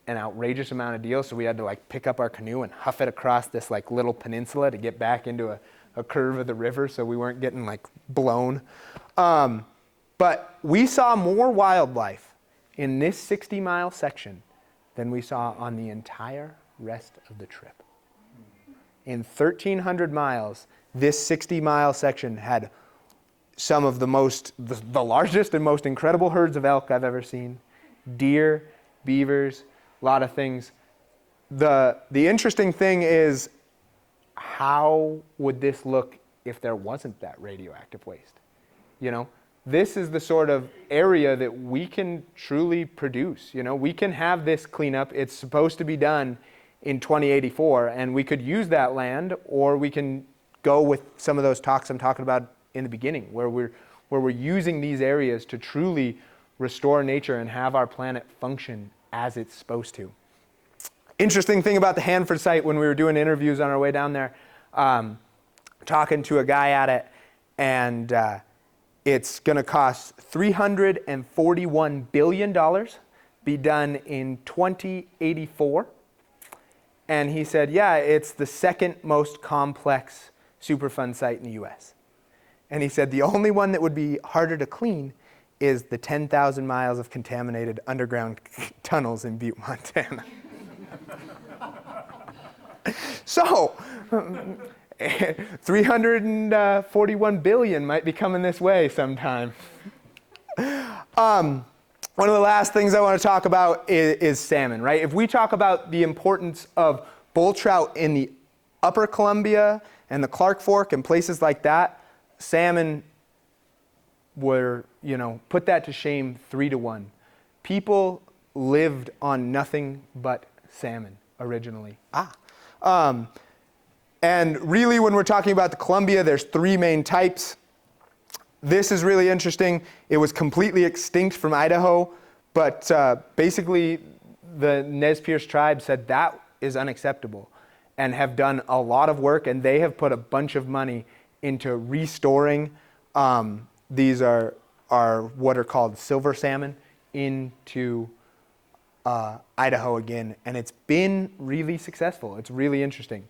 an outrageous amount of deal, so we had to pick up our canoe and huff it across this little peninsula to get back into a curve of the river so we weren't getting blown. But we saw more wildlife in this 60-mile section than we saw on the entire rest of the trip. In 1,300 miles, this 60-mile section had some of the largest and most incredible herds of elk I've ever seen, deer, beavers, a lot of things. The interesting thing is, how would this look if there wasn't that radioactive waste? This is the sort of area that we can truly produce. We can have this cleanup. It's supposed to be done in 2084, and we could use that land, or we can go with some of those talks I'm talking about in the beginning, where we're using these areas to truly restore nature and have our planet function as it's supposed to. Interesting thing about the Hanford site, when we were doing interviews on our way down there, talking to a guy at it, and It's going to cost $341 billion, be done in 2084. And he said, yeah, it's the second most complex Superfund site in the US. And he said the only one that would be harder to clean is the 10,000 miles of contaminated underground tunnels in Butte, Montana. So, 341 billion might be coming this way sometime. One of the last things I want to talk about is salmon, right? If we talk about the importance of bull trout in the upper Columbia and the Clark Fork and places like that, salmon were, put that to shame 3-1. People lived on nothing but salmon originally. And really, when we're talking about the Columbia, there's 3 main types. This is really interesting. It was completely extinct from Idaho, but basically the Nez Perce tribe said that is unacceptable and have done a lot of work, and they have put a bunch of money into restoring these are what are called silver salmon into Idaho again, and it's been really successful. It's really interesting.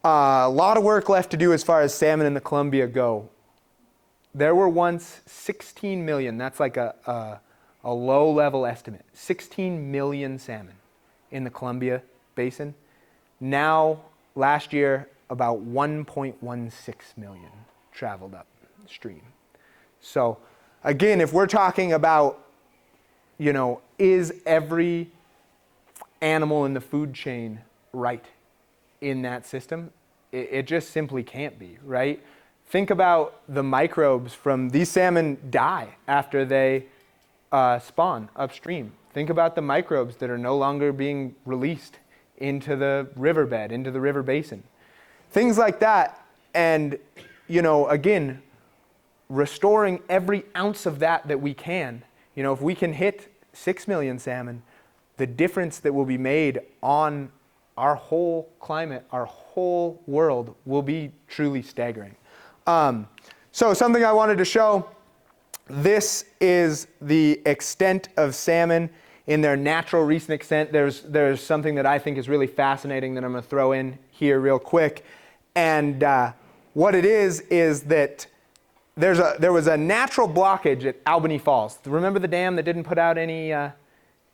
A lot of work left to do as far as salmon in the Columbia go. There were once 16 million, that's like a low-level estimate, 16 million salmon in the Columbia Basin. Now, last year, about 1.16 million traveled upstream. So, again, if we're talking about, is every animal in the food chain right in that system? It just simply can't be, right? Think about the microbes from these salmon die after they spawn upstream. Think about the microbes that are no longer being released into the riverbed, into the river basin. Things like that. And, again, restoring every ounce of that we can. If we can hit 6 million salmon, the difference that will be made on our whole climate, our whole world will be truly staggering. So something I wanted to show, this is the extent of salmon in their natural recent extent. There's something that I think is really fascinating that I'm going to throw in here real quick. And what it is that there was a natural blockage at Albany Falls. Remember the dam that didn't put out any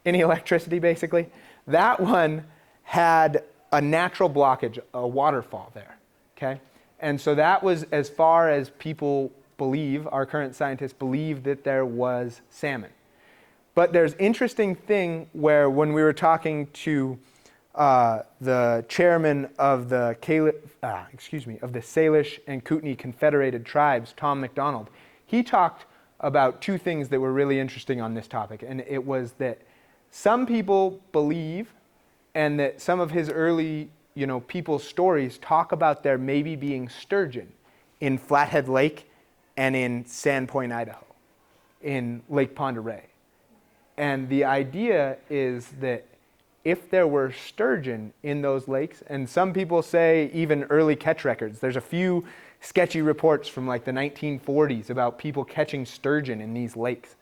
electricity, basically? That one had a natural blockage, a waterfall there, okay? And so that was as far as people believe, our current scientists believe, that there was salmon. But there's interesting thing where when we were talking to the chairman of the Salish and Kootenai Confederated Tribes, Tom McDonald, he talked about 2 things that were really interesting on this topic. And it was that some people believe, and that some of his early, people's stories talk about there maybe being sturgeon in Flathead Lake and in Sandpoint, Idaho, in Lake Pend Oreille. And the idea is that if there were sturgeon in those lakes, and some people say even early catch records, there's a few sketchy reports from like the 1940s about people catching sturgeon in these lakes.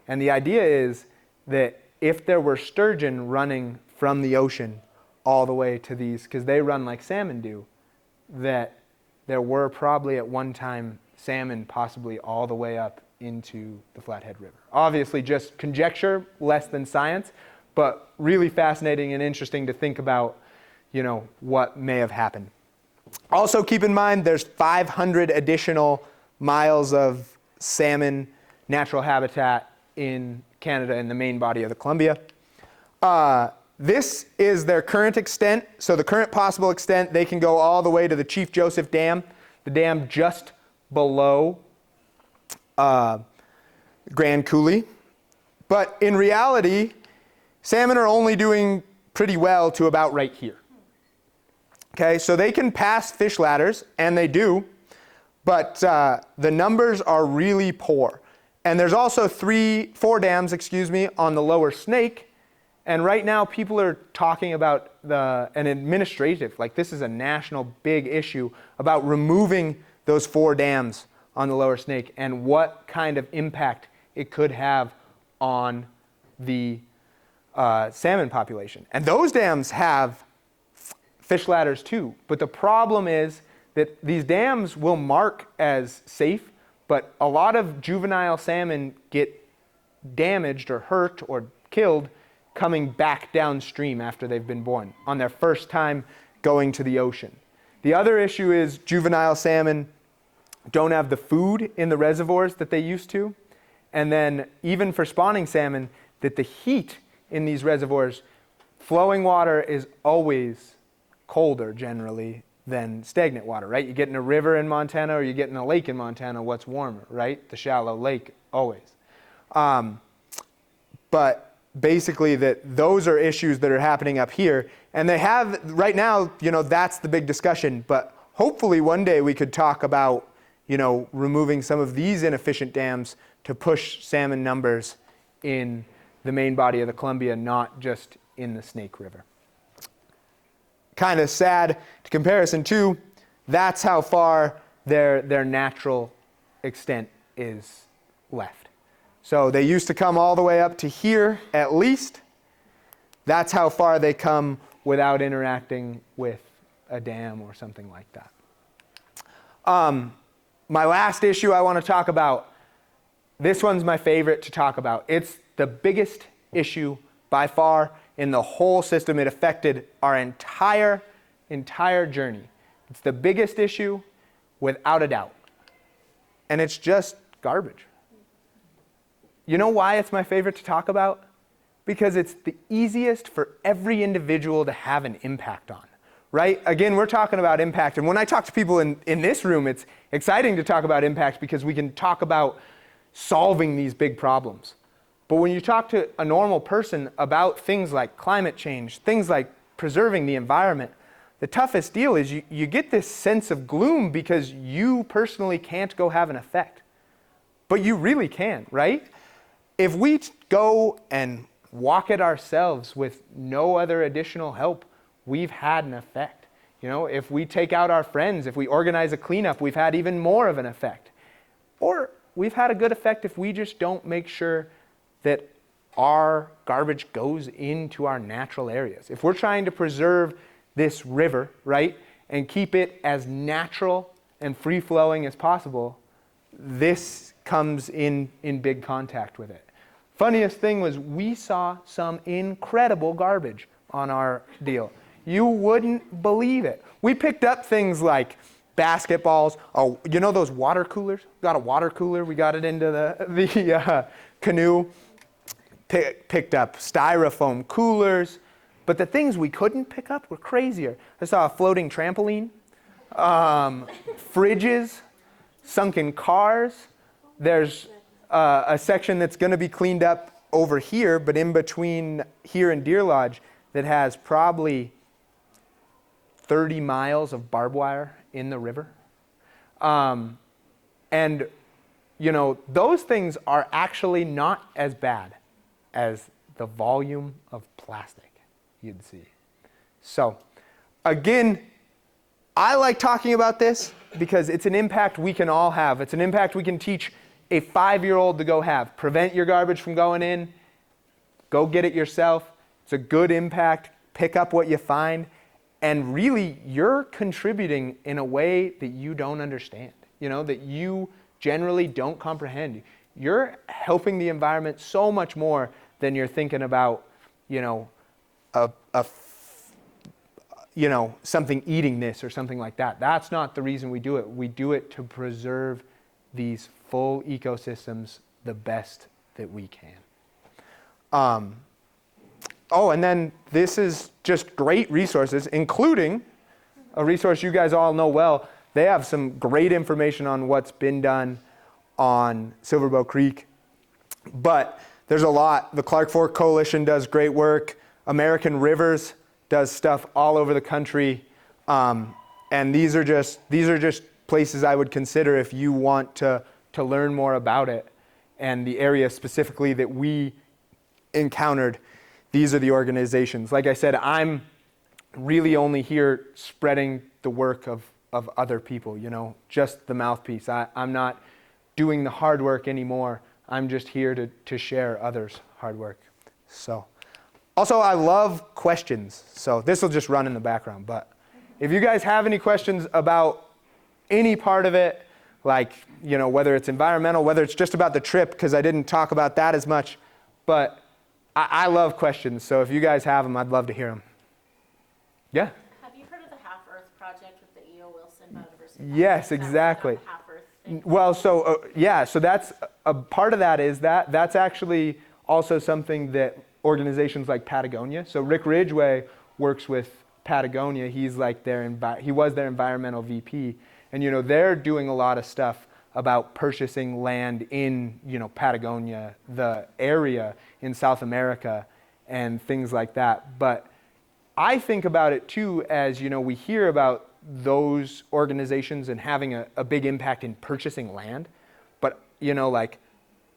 And the idea is that if there were sturgeon running from the ocean all the way to these, because they run like salmon do, that there were probably at one time salmon possibly all the way up into the Flathead River. Obviously just conjecture, less than science, but really fascinating and interesting to think about, what may have happened. Also keep in mind there's 500 additional miles of salmon natural habitat in Canada in the main body of the Columbia. This is their current extent. So the current possible extent, they can go all the way to the Chief Joseph Dam, the dam just below Grand Coulee. But in reality, salmon are only doing pretty well to about right here. Okay, so they can pass fish ladders, and they do, but the numbers are really poor. And there's also 4 dams, on the lower Snake. And right now people are talking about an administrative, like this is a national big issue, about removing those 4 dams on the lower Snake and what kind of impact it could have on the salmon population. And those dams have fish ladders too, but the problem is that these dams will mark as safe, but a lot of juvenile salmon get damaged or hurt or killed coming back downstream after they've been born on their first time going to the ocean. The other issue is juvenile salmon don't have the food in the reservoirs that they used to. And then even for spawning salmon, that the heat in these reservoirs, flowing water is always colder generally than stagnant water, right? You get in a river in Montana or you get in a lake in Montana, what's warmer, right? The shallow lake, always. But basically those are issues that are happening up here. And they have, right now, that's the big discussion. But hopefully one day we could talk about, removing some of these inefficient dams to push salmon numbers in the main body of the Columbia, not just in the Snake River. Kind of sad to comparison too, that's how far their natural extent is left. So they used to come all the way up to here at least. That's how far they come without interacting with a dam or something like that. My last issue I want to talk about, this one's my favorite to talk about. It's the biggest issue by far in the whole system. It affected our entire journey. It's the biggest issue without a doubt. And it's just garbage. You know why it's my favorite to talk about? Because it's the easiest for every individual to have an impact on, right? Again, we're talking about impact. And when I talk to people in this room, it's exciting to talk about impact because we can talk about solving these big problems. But when you talk to a normal person about things like climate change, things like preserving the environment, the toughest deal is you get this sense of gloom because you personally can't go have an effect. But you really can, right? If we go and walk it ourselves with no other additional help, we've had an effect. If we take out our friends, if we organize a cleanup, we've had even more of an effect. Or we've had a good effect if we just don't make sure that our garbage goes into our natural areas. If we're trying to preserve this river, right, and keep it as natural and free-flowing as possible, this comes in big contact with it. Funniest thing was we saw some incredible garbage on our deal. You wouldn't believe it. We picked up things like basketballs, those water coolers? Got a water cooler, we got it into the canoe. Picked up styrofoam coolers, but the things we couldn't pick up were crazier. I saw a floating trampoline, fridges, sunken cars. There's a section that's going to be cleaned up over here, but in between here and Deer Lodge that has probably 30 miles of barbed wire in the river. And those things are actually not as bad as the volume of plastic you'd see. So, again, I like talking about this because it's an impact we can all have. It's an impact we can teach a 5-year-old to go have. Prevent your garbage from going in. Go get it yourself. It's a good impact. Pick up what you find. And really, you're contributing in a way that you don't understand, that you generally don't comprehend. You're helping the environment so much more than you're thinking about, something eating this or something like that. That's not the reason we do it. We do it to preserve these full ecosystems the best that we can. And then this is just great resources, including a resource you guys all know well. They have some great information on what's been done on Silverbow Creek. But there's a lot. The Clark Fork Coalition does great work. American Rivers does stuff all over the country. And these are just places I would consider if you want to learn more about it. And the area specifically that we encountered, these are the organizations. Like I said, I'm really only here spreading the work of of other people, just the mouthpiece. I'm not doing the hard work anymore. I'm just here to share others' hard work. So, also I love questions. So this will just run in the background. But if you guys have any questions about any part of it, like, whether it's environmental, whether it's just about the trip, because I didn't talk about that as much, but I love questions. So if you guys have them, I'd love to hear them. Yeah? Have you heard of the Half Earth Project with the E.O. Wilson Biodiversity? Yes, Is that exactly. Half Earth thing? Well, so so that's a part of that is that's actually also something that organizations like Patagonia. So Rick Ridgway works with Patagonia. He's like he was their environmental VP, and they're doing a lot of stuff about purchasing land in Patagonia, the area in South America, and things like that. But I think about it too as we hear about those organizations and having a big impact in purchasing land, but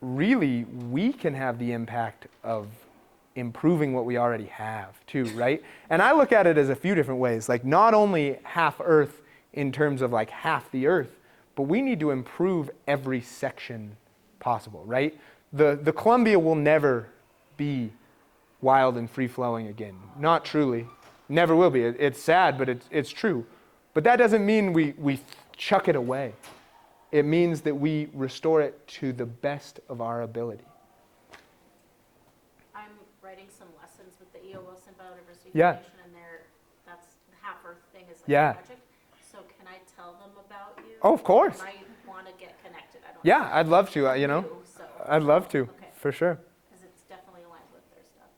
really we can have the impact of improving what we already have too, right? And I look at it as a few different ways, like not only half Earth in terms of like half the Earth, but we need to improve every section possible, right? The Columbia will never be wild and free-flowing again. Not truly. Never will be. It's sad, but it's true. But that doesn't mean we chuck it away. It means that we restore it to the best of our ability. I'm writing some lessons with the E.O. Wilson Biodiversity Yeah. Foundation, and that's the Half Earth thing is like Yeah. a project. So can I tell them about you? Oh, of course. I might want to get connected. I don't Yeah, know. I'd love to, So, I'd love to, okay. for sure. Because it's definitely aligned with their stuff.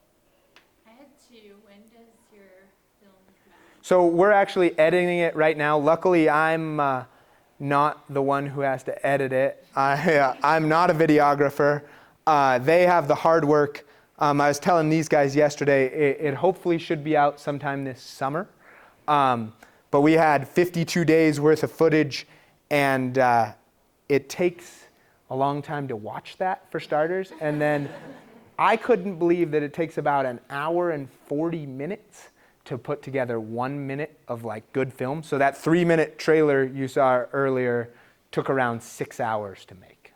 I had two. When does your film come out? So we're actually editing it right now. Luckily, I'm not the one who has to edit it. I'm not a videographer. They have the hard work. I was telling these guys yesterday, it hopefully should be out sometime this summer. But we had 52 days worth of footage, and it takes a long time to watch that, for starters. And then I couldn't believe that it takes about an hour and 40 minutes to put together 1 minute of like good film. So that 3-minute trailer you saw earlier took around 6 hours to make.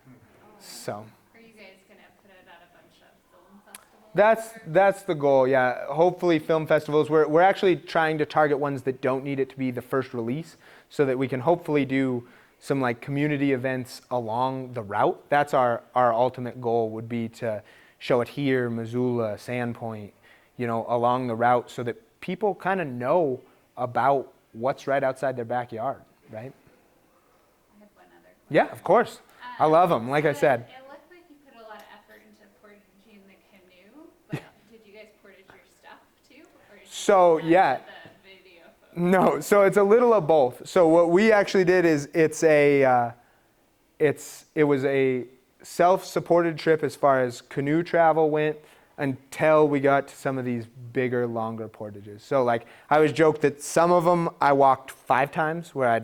So Are you guys going to put it at a bunch of film festivals? that's the goal, yeah. Hopefully film festivals. We're actually trying to target ones that don't need it to be the first release, so that we can hopefully do some like community events along the route. That's our ultimate goal, would be to show it here, Missoula, Sandpoint, along the route, so that people kind of know about what's right outside their backyard, right? I have one other question. Yeah, of course. I love them, like I said. It looked like you put a lot of effort into portaging the canoe, but did you guys portage your stuff too? Or did you So, just yeah. the video photos? No, so it's a little of both. So what we actually did is it was a self-supported trip as far as canoe travel went, until we got to some of these bigger, longer portages. So like I always joke that some of them I walked 5 times, where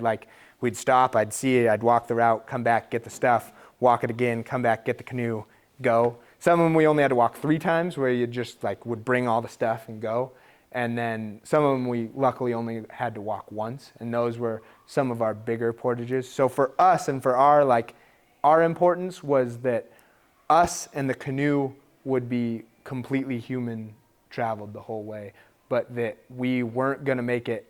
we'd stop, I'd see it, I'd walk the route, come back, get the stuff, walk it again, come back, get the canoe, go. Some of them we only had to walk 3 times, where you just like would bring all the stuff and go. And then some of them we luckily only had to walk once, and those were some of our bigger portages. So for us and for our importance was that us and the canoe would be completely human traveled the whole way, but that we weren't going to make it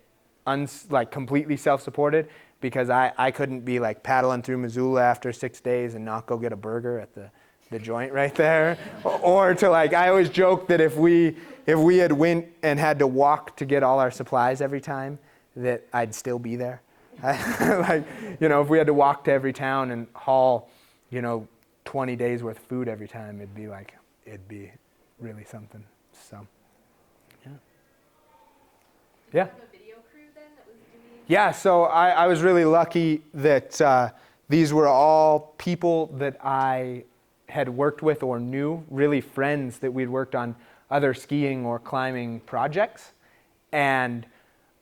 completely self-supported, because I couldn't be like paddling through Missoula after 6 days and not go get a burger at the joint right there, or to I always joke that if we had went and had to walk to get all our supplies every time, that I'd still be there. If we had to walk to every town and haul 20 days worth of food every time, it'd be really something. So, yeah. Did you have a video crew then that was doing? Yeah, so I was really lucky that these were all people that I had worked with or knew, really friends that we'd worked on other skiing or climbing projects. And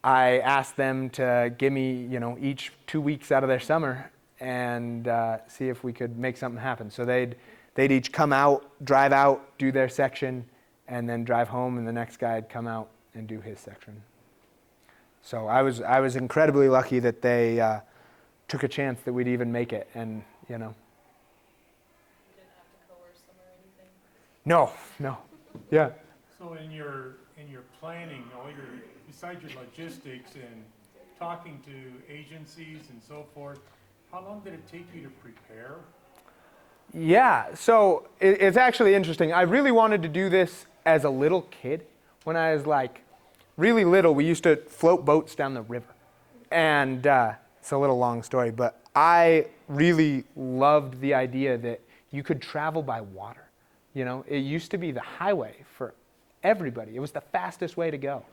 I asked them to give me, each 2 weeks out of their summer and see if we could make something happen. So they'd each come out, drive out, do their section, and then drive home, and the next guy'd come out and do his section. So I was incredibly lucky that they took a chance that we'd even make it, and you know. You didn't have to coerce them or anything? No, yeah. So in your planning, besides your logistics and talking to agencies and so forth, how long did it take you to prepare? Yeah, so it's actually interesting. I really wanted to do this as a little kid. When I was like really little, we used to float boats down the river. And it's a little long story, but I really loved the idea that you could travel by water. You know, it used to be the highway for everybody. It was the fastest way to go.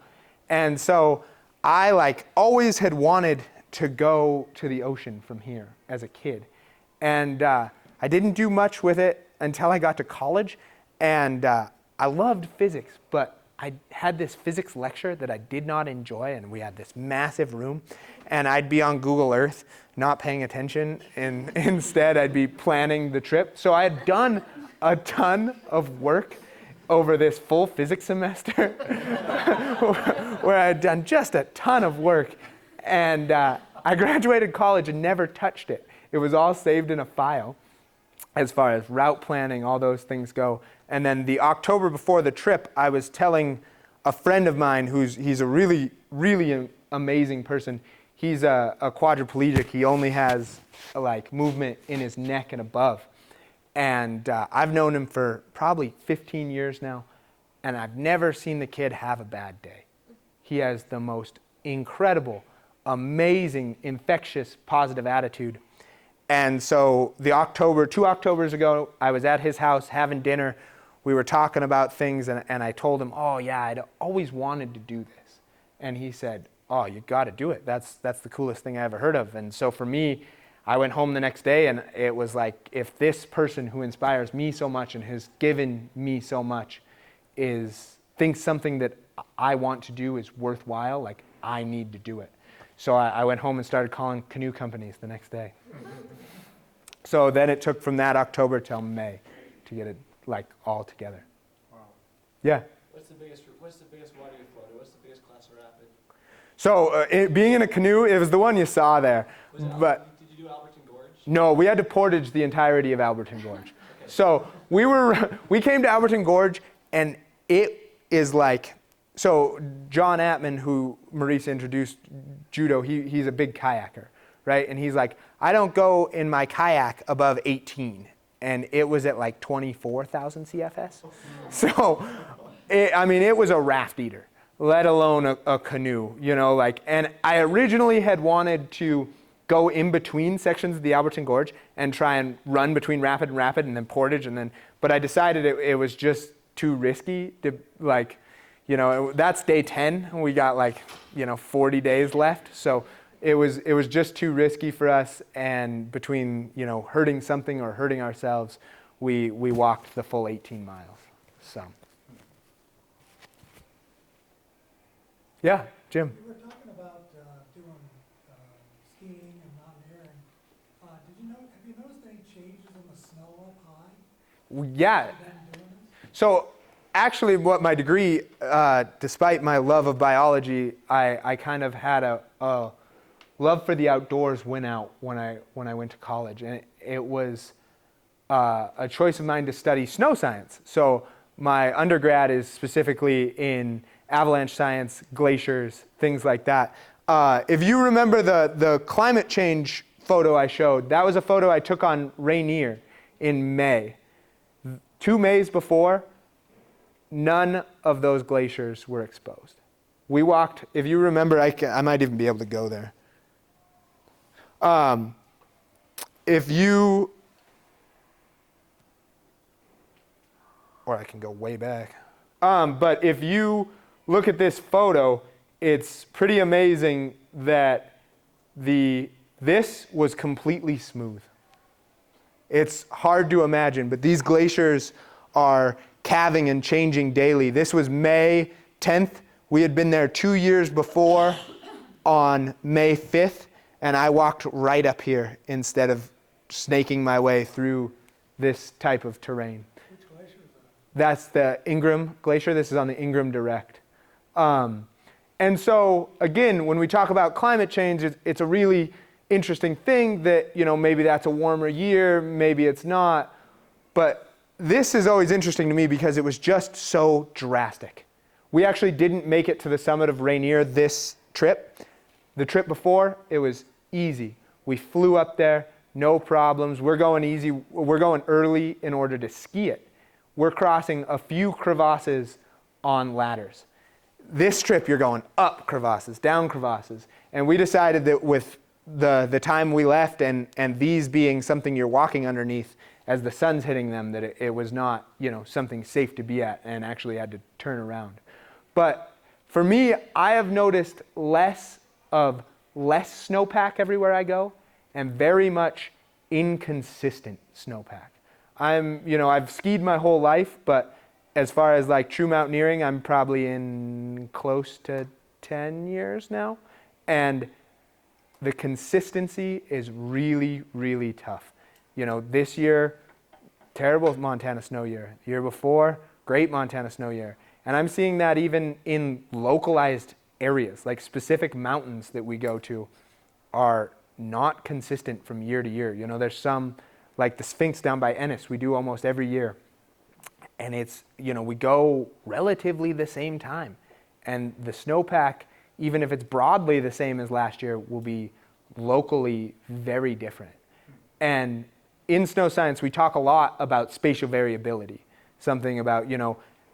And so I like always had wanted to go to the ocean from here as a kid. And I didn't do much with it until I got to college. And I loved physics, but I had this physics lecture that I did not enjoy, and we had this massive room, and I'd be on Google Earth not paying attention, and instead I'd be planning the trip. So I had done a ton of work over this full physics semester where I had done just a ton of work, and I graduated college and never touched it. It was all saved in a file as far as route planning, all those things go. And then the October before the trip, I was telling a friend of mine he's a really, really amazing person. He's a quadriplegic. He only has like movement in his neck and above. And I've known him for probably 15 years now, and I've never seen the kid have a bad day. He has the most incredible, amazing, infectious, positive attitude. And so 2 Octobers ago, I was at his house having dinner. We were talking about things, and I told him, oh yeah, I'd always wanted to do this. And he said, oh, you got to do it. That's the coolest thing I ever heard of. And so for me, I went home the next day, and it was like, if this person who inspires me so much and has given me so much thinks something that I want to do is worthwhile, like I need to do it. So I went home and started calling canoe companies the next day. So then it took from that October till May to get it like all together. Wow. Yeah. What's the biggest water you floated? What's the biggest class of rapid? So being in a canoe, it was the one you saw there. Did you do Alberton Gorge? No, we had to portage the entirety of Alberton Gorge. Okay. So we came to Alberton Gorge, and it is like, so John Atman, who Maurice introduced judo, he's a big kayaker, right? And he's like, I don't go in my kayak above 18. And it was at like 24,000 CFS. So, it was a raft eater, let alone a canoe, you know, like, and I originally had wanted to go in between sections of the Alberton Gorge and try and run between rapid and then portage but I decided it was just too risky to like, you know, that's day 10 and we got like, 40 days left. So it was just too risky for us, and between, hurting something or hurting ourselves, we walked the full 18 miles. So. Yeah, Jim. You were talking about doing skiing and mountaineering. Have you noticed any changes in the snow up high? Yeah. So actually what my degree, despite my love of biology, I kind of had a love for the outdoors went out when I went to college. And it was a choice of mine to study snow science. So my undergrad is specifically in avalanche science, glaciers, things like that. If you remember the climate change photo I showed, that was a photo I took on Rainier in May. 2 Mays before, none of those glaciers were exposed. We walked, if you remember, I might even be able to go there. Or I can go way back. But if you look at this photo, it's pretty amazing that this was completely smooth. It's hard to imagine, but these glaciers are calving and changing daily. This was May 10th. We had been there 2 years before on May 5th, and I walked right up here instead of snaking my way through this type of terrain. Which glacier is that? That's the Ingram Glacier. This is on the Ingram Direct. And so, again, when we talk about climate change, it's a really interesting thing that, maybe that's a warmer year, maybe it's not. But this is always interesting to me because it was just so drastic. We actually didn't make it to the summit of Rainier this trip. The trip before, it was easy. We flew up there, no problems. We're going easy. We're going early in order to ski it. We're crossing a few crevasses on ladders. This trip, you're going up crevasses, down crevasses. And we decided that with the time we left and these being something you're walking underneath as the sun's hitting them, that it was not, something safe to be at, and actually had to turn around. But for me, I have noticed less snowpack everywhere I go, and very much inconsistent snowpack. I've skied my whole life, but as far as like true mountaineering, I'm probably in close to 10 years now. And the consistency is really, really tough. This year, terrible Montana snow year. The year before, great Montana snow year. And I'm seeing that even in localized areas, like specific mountains that we go to are not consistent from year to year. There's some, like the Sphinx down by Ennis, we do almost every year. And it's, we go relatively the same time. And the snowpack, even if it's broadly the same as last year, will be locally very different. And in snow science, we talk a lot about spatial variability, something about,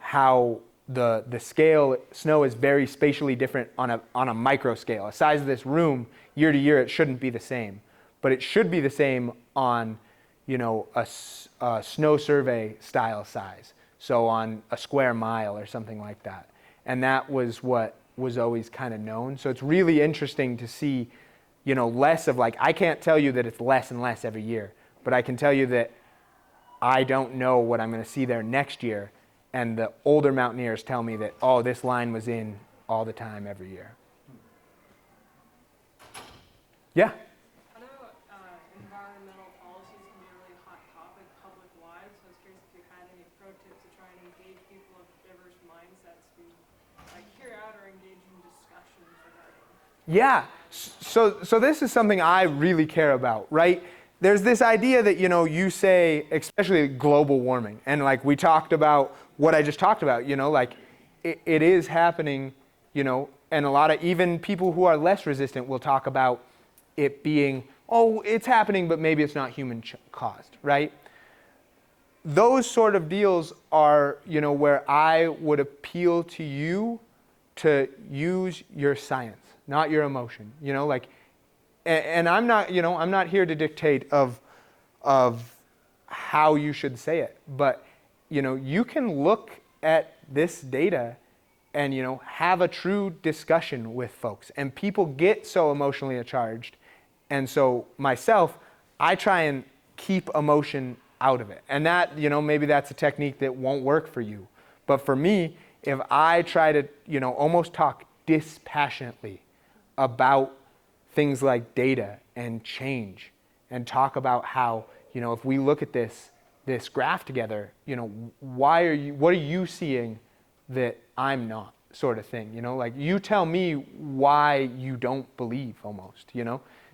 how the scale, snow is very spatially different on a micro scale. The size of this room, year to year, it shouldn't be the same. But it should be the same on, a snow survey style size. So on a square mile or something like that. And that was what was always kind of known. So it's really interesting to see, less of like, I can't tell you that it's less and less every year, but I can tell you that I don't know what I'm going to see there next year. And the older mountaineers tell me that, oh, this line was in all the time every year. Yeah? I know environmental policies can be a really hot topic public-wide, so I was curious if you had any pro tips to try and engage people of diverse mindsets to hear out or engage in discussions regarding. Yeah. So this is something I really care about, right? There's this idea that, you say, especially global warming, and like we talked about what I just talked about, it is happening, and a lot of even people who are less resistant will talk about it being, oh, it's happening, but maybe it's not human caused, right? Those sort of deals are, where I would appeal to you to use your science, not your emotion, and I'm not, I'm not here to dictate of how you should say it, but, you can look at this data and, have a true discussion with folks. And people get so emotionally charged. And so myself, I try and keep emotion out of it. And that, maybe that's a technique that won't work for you. But for me, if I try to, almost talk dispassionately about things like data and change and talk about how, if we look at this graph together, what are you seeing that I'm not, sort of thing, you tell me why you don't believe almost,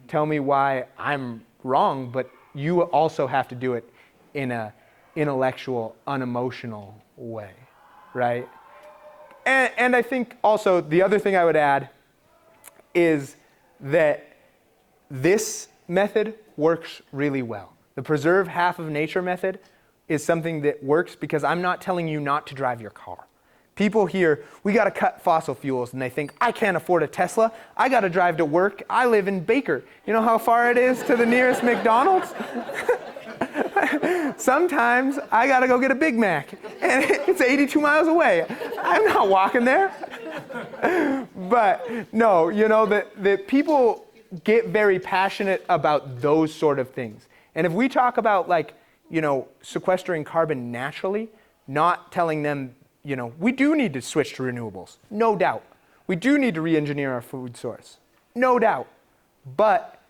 tell me why I'm wrong, but you also have to do it in a intellectual, unemotional way, right? And I think also the other thing I would add is that this method works really well. The preserve half of nature method is something that works because I'm not telling you not to drive your car. People hear, we got to cut fossil fuels, and they think, I can't afford a Tesla. I got to drive to work. I live in Baker. You know how far it is to the nearest McDonald's? Sometimes I got to go get a Big Mac, and it's 82 miles away. I'm not walking there. But no, that people get very passionate about those sort of things. And if we talk about sequestering carbon naturally, not telling them, we do need to switch to renewables, no doubt. We do need to re-engineer our food source, no doubt. But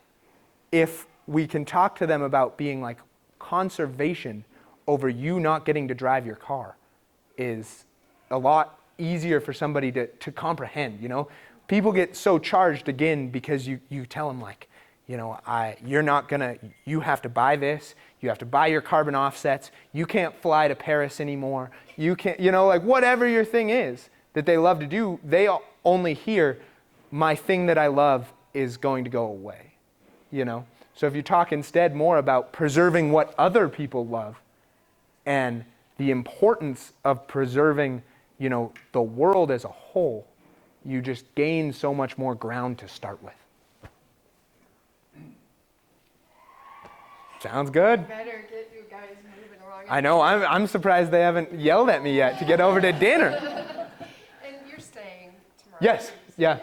if we can talk to them about being like conservation over you not getting to drive your car is a lot easier for somebody to comprehend, you know? People get so charged again because you tell them like, you know, you're not gonna, you have to buy this, you have to buy your carbon offsets, you can't fly to Paris anymore, you can't, you know, like whatever your thing is that they love to do, they only hear my thing that I love is going to go away, you know? So if you talk instead more about preserving what other people love and the importance of preserving, you know, the world as a whole, you just gain so much more ground to start with. Sounds good. Better get you guys moving along. I know, I'm surprised they haven't yelled at me yet to get over to dinner. And you're staying tomorrow? Yes, yeah.